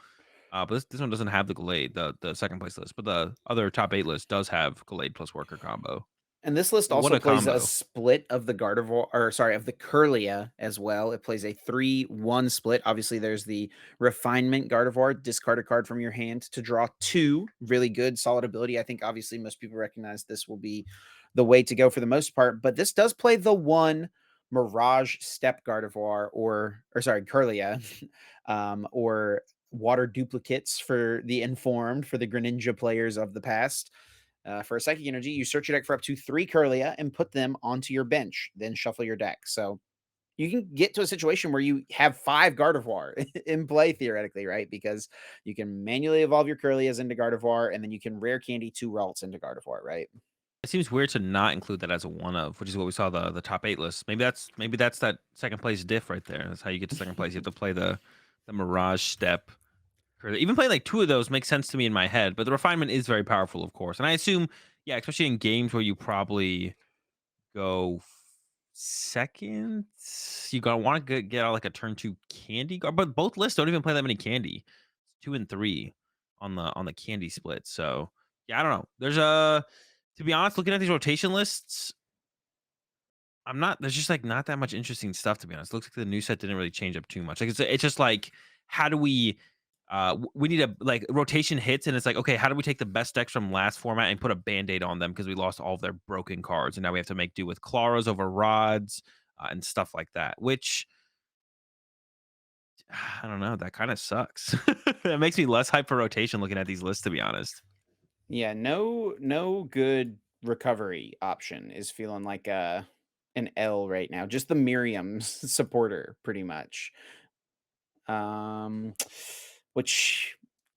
But this one doesn't have the Gallade, the second place list. But the other top 8 list does have Gallade plus Worker combo. And this list What also a plays a combo. split of the Gardevoir, or sorry, of the Curlia as well. It plays a 3-1 split. Obviously, there's the Refinement Gardevoir, discard a card from your hand to draw 2. Really good, solid ability. I think obviously most people recognize this will be the way to go for the most part. But this does play the one Mirage Step Gardevoir, or sorry, Curlia, or Water Duplicates for the Informed, for the Greninja players of the past. For a psychic energy, you search your deck for up to 3 Curlia and put them onto your bench. Then shuffle your deck. So you can get to a situation where you have 5 Gardevoir in play theoretically, right? Because you can manually evolve your Curlias into Gardevoir, and then you can rare candy 2 Ralts into Gardevoir, right? It seems weird to not include that as a one of, which is what we saw the top 8 list. Maybe that's that second place diff right there. That's how you get to second place. You have to play the Mirage Step. Even playing like 2 of those makes sense to me in my head, but the refinement is very powerful, of course. And I assume, yeah, especially in games where you probably go second, you gotta want to get out like a turn 2 candy guard. But both lists don't even play that many candy. It's 2 and 3 on the candy split. So yeah, I don't know. There's a to be honest, looking at these rotation lists, I'm not. There's just like not that much interesting stuff to be honest. Looks like the new set didn't really change up too much. Like it's just like how do we We need a like rotation hits, and it's like, okay, how do we take the best decks from last format and put a band-aid on them because we lost all of their broken cards, and now we have to make do with Claras over Rods and stuff like that. Which I don't know, that kind of sucks. It makes me less hype for rotation looking at these lists, to be honest. Yeah, no good recovery option is feeling like an L right now. Just the Miriam's supporter, pretty much. Um, which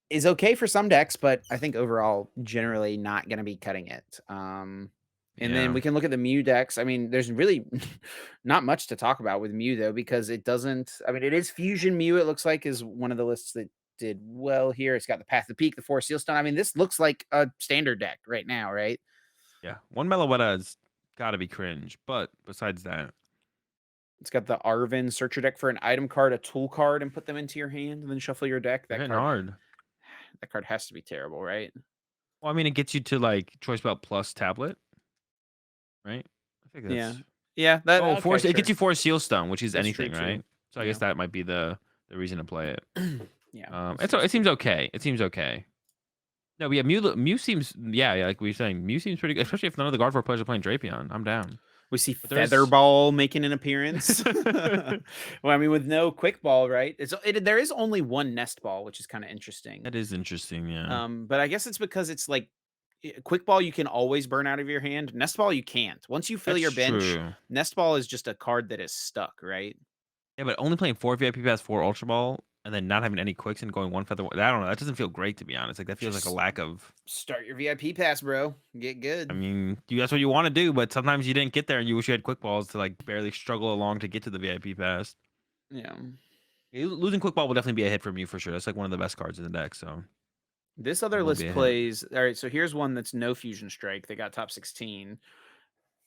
is okay for some decks, but I think overall, generally not going to be cutting it. And then Yeah, we can look at the Mew decks. I mean, there's really not much to talk about with Mew though, because it doesn't. I mean, it is Fusion Mew. It looks like is one of the lists that did well here. It's got the Path of the Peak, the Forest Sealstone. I mean, this looks like a standard deck right now, right? yeah. One Meloetta has got to be cringe, but besides that, It's got the Arvin Searcher deck for an item card, a tool card, and put them into your hand, and then shuffle your deck. they're hitting hard. That card has to be terrible, right? Well, I mean, it gets you to like Choice Belt plus tablet, right? I think Yeah. that's Yeah, that oh, okay, force. It gets sure. you Force Seal Stone, which is That's true anything, too. right? So I guess Yeah. that might be the reason to play it. Yeah, It seems okay. It seems okay. No, but yeah, Mew seems yeah, like we were saying, Mew seems pretty good, especially if none of the Guard 4 players are playing Drapion. I'm down. we see But there's Featherball making an appearance. Well, I mean, with no quick ball, right? There is only one nest ball, which is kind of interesting. that is interesting, yeah. But I guess it's because it's like quick ball you can always burn out of your hand. Nest ball you can't. Once you fill That's your bench, true. nest ball is just a card that is stuck, right? Yeah, but only playing 4 VIP Pass, 4 Ultra Ball, and then not having any quicks and going 1 Feather I don't know, that doesn't feel great, to be honest. Like, that feels like a Just lack of start your VIP pass, bro. Get I good. mean, that's what you wanna do, but sometimes you didn't get there and you wish you had quick balls to, like, barely struggle along to get to the VIP Pass. Yeah. Losing quick ball will definitely be a hit from you for sure. That's, like, one of the best cards in the deck, so This it other will be list a hit. plays. All right, so here's one that's no Fusion Strike. They got top 16.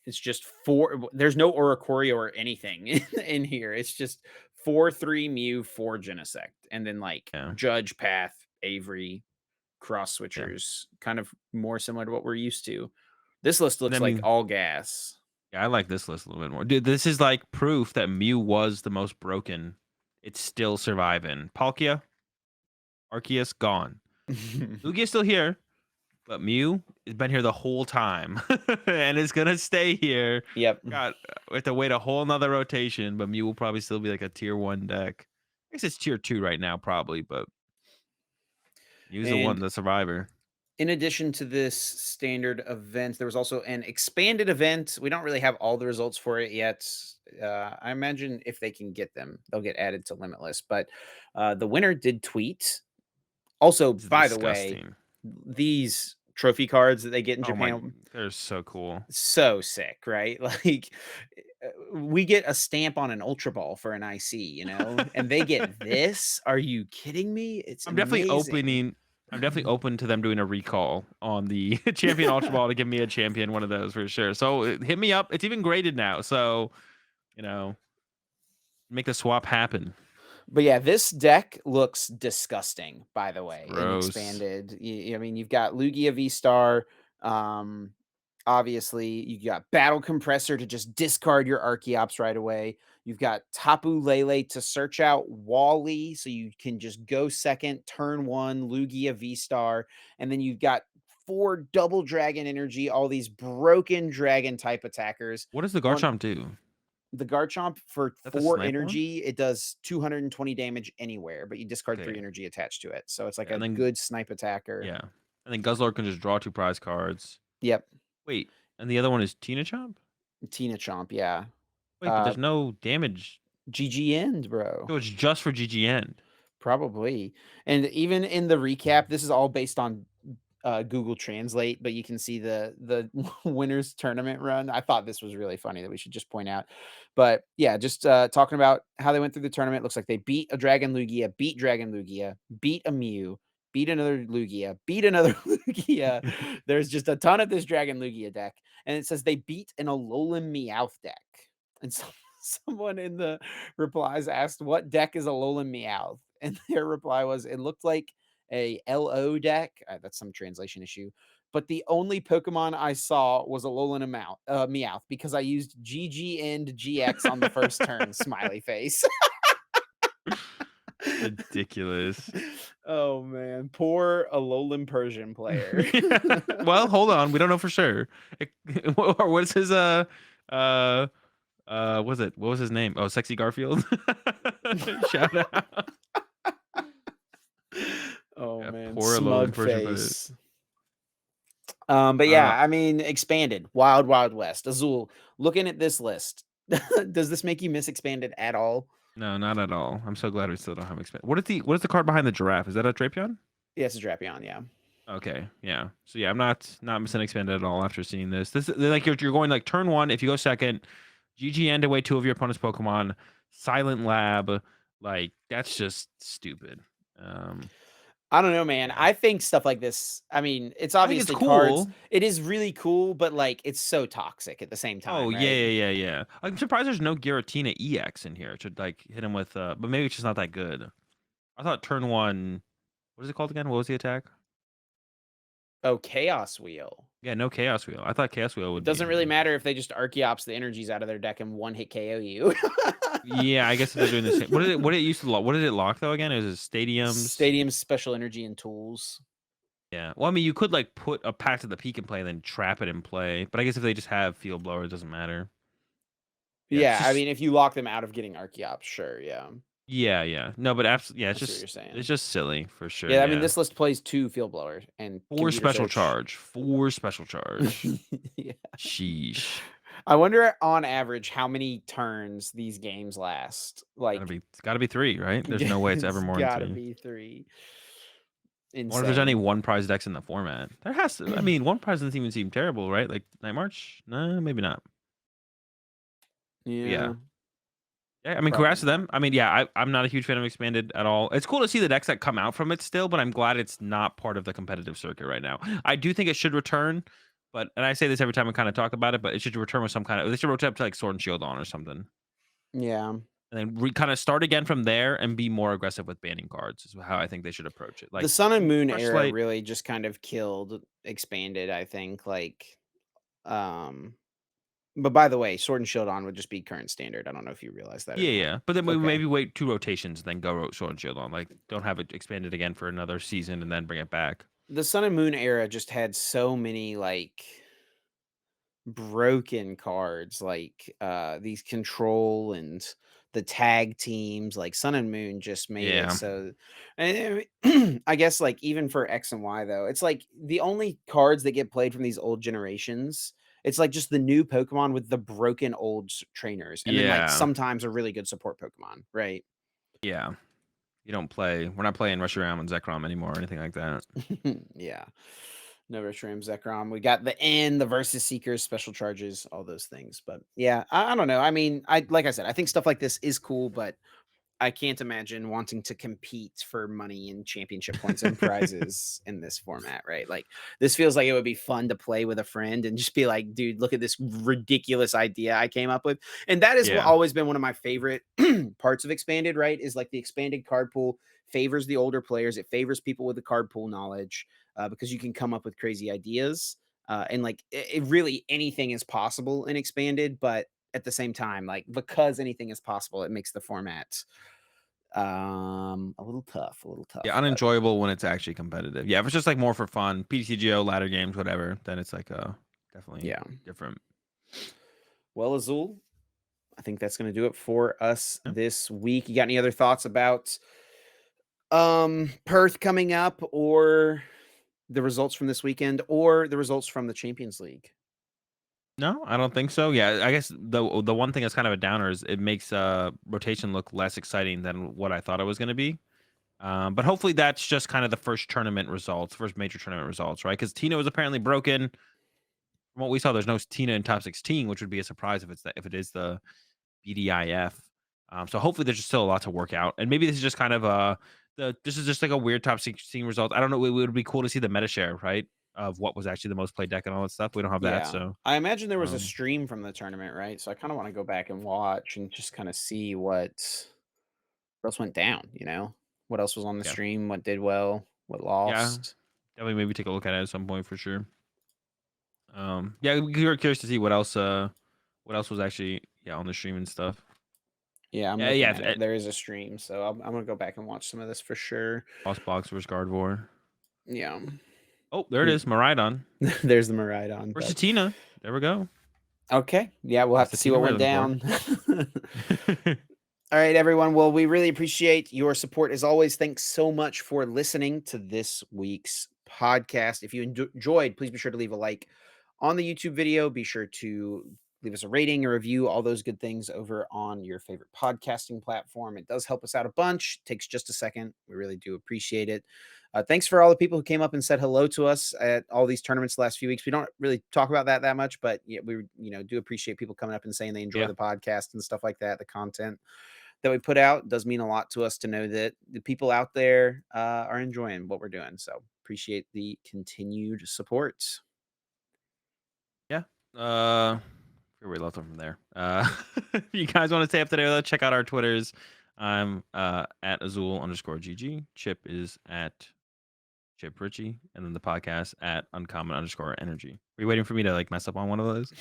It's just four. There's no Oricorio or anything in here. It's just 4/3 Mew, 4 Genesect, and then like Yeah. Judge, Path, Avery, cross Yeah. switchers, kind of more similar to what we're used to. This list And I looks like mean, all gas. yeah, I like this list a little bit more. Dude, this is, like, proof that Mew was the most broken. It's still surviving. Palkia, Arceus, gone. Lugia's still here. But Mew has been here the whole time and is gonna stay here. Yep. God, we have to wait a whole nother rotation, but Mew will probably still be like a tier 1 deck. I guess it's tier 2 right now, probably, but Mew's the one, And the survivor. in addition to this standard event, there was also an expanded event. We don't really have all the results for it yet. I imagine if they can get them, they'll get added to Limitless. But the winner did tweet. Also, It's by the way, disgusting. these trophy cards that they get in Oh my, Japan, they're so cool. so sick, right? Like we get a stamp on an Ultra Ball for an IC, and they get this. Are you kidding me? It's I'm definitely amazing. opening I'm definitely open to them doing a recall on the champion ultra ball to give me a champion one of those for sure. So hit me up. It's even graded now. So, you know, make the swap happen. But yeah, this deck looks disgusting, by the It's way, in gross. expanded. I mean, you've got Lugia V Star. Um, obviously, you got Battle Compressor to just discard your Archeops right away. You've got Tapu Lele to search out Wally, so you can just go second, turn one, Lugia V Star. And then you've got 4 double dragon energy, all these broken dragon type attackers. What does the One Garchomp do? the Garchomp for That the 4 snipe one? energy, it does 220 damage anywhere, but you discard 3 Okay. energy attached to it. So it's like Yeah, a and then good snipe attacker. yeah. And then Guzzlord can just draw 2 prize cards. Yep. Wait, and the other one is Tina Chomp? Tina Chomp, yeah. Wait, but Uh there's no damage. GG end, bro. So it's just for GG End. Probably. And even in the recap, this is all based on Google Translate, but you can see the winners tournament run. I thought this was really funny that we should just point out. But yeah, just talking about how they went through the tournament. Looks like they beat a Dragon Lugia, beat Dragon Lugia, beat a Mew, beat another Lugia, beat another Lugia. There's just a ton of this Dragon Lugia deck, and it says they beat an Alolan Meowth deck. And so, someone in the replies asked, "What deck is Alolan Meowth?" And their reply was, "It looked like a LO deck." That's some translation issue. But the only Pokemon I saw was a Alolan Meowth because I used GG and GX on the first turn. Smiley face. Ridiculous. Oh man, poor Alolan Persian player. Yeah. Well, hold on. We don't know for sure. What's his uh was it? What was his name? Oh, Sexy Garfield. Shout out. Oh Yeah, man, poor Alolan smug Persian player. face. But Uh, yeah, I mean, expanded, Wild Wild West, Azul. Looking at this list, does this make you miss expanded at all? no, not at all. I'm so glad we still don't have expand. What is the card behind the giraffe? Is that a Drapion? Yes, it's a Drapion, yeah. Okay, yeah. So yeah, I'm not missing expanded at all after seeing this. This is like you're going like turn one. If you go second, GG end away two of your opponent's Pokemon. Silent Lab, like that's just stupid. Um, I don't know, man. yeah, I think stuff like this, I mean, it's I think it's obviously cards. cool. It is really cool, but like it's so toxic at the same Oh time, yeah, right? yeah, yeah, yeah. I'm surprised there's no Giratina EX in here to like hit him with. But maybe it's just not that good. I thought turn one. What is it called again? What was the attack? Oh, Chaos Wheel. Yeah, no Chaos Wheel. I thought Chaos Wheel It would be doesn't in really here. matter if they just Archeops the energies out of their deck and one hit KO you. Yeah, I guess if they're doing the same. What did it? What did it used to lock? What did it lock though? Again, is it stadiums? Stadium's special energy and tools. Yeah. Well, I mean, you could like put a Pact of the Peak in play and then trap it in play. But I guess if they just have Field Blower, it doesn't matter. Yeah, it's Yeah, I just mean, if you lock them out of getting Archeops, sure, yeah. yeah, yeah. No, but absolutely, yeah. I see what you're It's saying. just silly for sure. Yeah, I mean, Yeah. this list plays 2 Field Blower and Four Computer special Search. charge. Four special charge. Yeah. Sheesh. I wonder on average how many turns these games last. Gotta Like, be. It's gotta be three, right? There's no way it's ever it's more than gotta three. be 3. I wonder if there's any Insane. one prize decks in the format. There has to. I mean, one prize doesn't even seem terrible, right? Like Night March. No, maybe not. But yeah. Yeah, Yeah, I mean, probably congrats to not. them. I mean, yeah, I'm not a huge fan of expanded at all. It's cool to see the decks that come out from it still, but I'm glad it's not part of the competitive circuit right now. I do think it should return, but and I say this every time we kind of talk about it, but it should return with some kind of they should rotate up to like Sword and Shield on or something, Yeah. and then kind of start again from there and be more aggressive with banning cards. Is how I think they should approach it. The Like Sun and Moon fresh era slate. really just kind of killed expanded, I think. Um, but by the way, Sword and Shield on would just be current standard. I don't know if you realize that or Yeah, not. yeah, but then we Okay. maybe wait two rotations, then go Sword and Shield on. Like don't have it expanded again for another season and then bring it back. The Sun and Moon era just had so many like broken cards, like these control and the tag teams, like Sun and Moon just made it Yeah, so. And I guess like even for X and Y though, it's like the only cards that get played from these old generations. It's like just the new Pokemon with the broken old trainers, and then like yeah, sometimes a really good support Pokemon, right? yeah. You don't play. We're not playing Reshiram and Zekrom anymore or anything like that. Yeah. No Reshiram Zekrom. We got the N, the Versus Seekers, special charges, all those things. But yeah, I don't know. I mean, I like I said, I think stuff like this is cool, but I can't imagine wanting to compete for money and championship points and prizes in this format, right? Like this feels like it would be fun to play with a friend and just be like, dude, look at this ridiculous idea I came up with. And that is what Yeah. always been one of my favorite parts of expanded, right? Is like the expanded card pool favors the older players. It favors people with the card pool knowledge because you can come up with crazy ideas. And like it really anything is possible in expanded, but at the same time, like because anything is possible, it makes the format a little Yeah, tough, but unenjoyable when it's actually competitive. Yeah, if it's just like more for fun, PTGO, ladder games, whatever, then it's like definitely yeah. different. Well, Azul, I think that's going to do it for us Yeah. this week. You got any other thoughts about Perth coming up or the results from this weekend or the results from the Champions League? No, I don't think so. Yeah, I guess the one thing that's kind of a downer is it makes rotation look less exciting than what I thought it was going to be. But hopefully that's just kind of the first tournament results, first major tournament results, right? Because Tina was apparently broken. From what we saw, there's no Tina in top 16, which would be a surprise if it is the BDIF. So hopefully there's just still a lot to work out, and maybe this is just kind of this is just like a weird top 16 result. I don't know. It would be cool to see the meta share, right, of what was actually the most played deck and all that stuff. We don't have that, Yeah. so I imagine there was a um, stream from the tournament, right? So I kind of want to go back and watch and just kind of see what else went down, you know? What else was on the yeah, stream, what did well, what yeah, lost. definitely maybe take a look at it at some point for sure. Yeah, we were curious to see what else was actually on the stream and stuff. Yeah, I'm Yeah, looking yeah. at it. There is a stream, so I'm gonna go back and watch some of this for sure. Boss Box versus Gardevoir. Yeah. Oh, there it is. Maridon There's the Maridon, versus but Tina. There we go. okay. Yeah, we'll have That's to the see Tina what we're went looking for. down. All right, everyone. Well, we really appreciate your support as always. Thanks so much for listening to this week's podcast. If you enjoyed, please be sure to leave a like on the YouTube video. Be sure to leave us a rating, a review, all those good things over on your favorite podcasting platform. It does help us out a bunch. Takes just a second. We really do appreciate it. Thanks for all the people who came up and said hello to us at all these tournaments the last few weeks. We don't really talk about that much, but yeah, we do appreciate people coming up and saying they enjoy Yeah. the podcast and stuff like that. The content that we put out does mean a lot to us to know that the people out there are enjoying what we're doing. So appreciate the continued support. Yeah. Where we left them from there. If you guys want to stay up to date with us, check out our Twitters. I'm at Azul_GG. Chip is at Chip Ritchie, and then the podcast at Uncommon_Energy. Were you waiting for me to like mess up on one of those?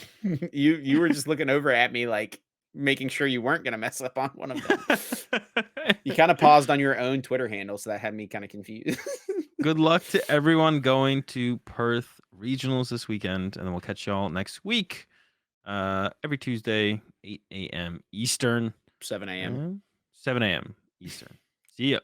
You were just looking over at me like making sure you weren't gonna mess up on one of them. You kind of paused on your own Twitter handle, so that had me kind of confused. Good luck to everyone going to Perth regionals this weekend, and then we'll catch y'all next week. Every Tuesday, 8 a.m. Eastern, 7 a.m. 7 a.m. Eastern. See ya.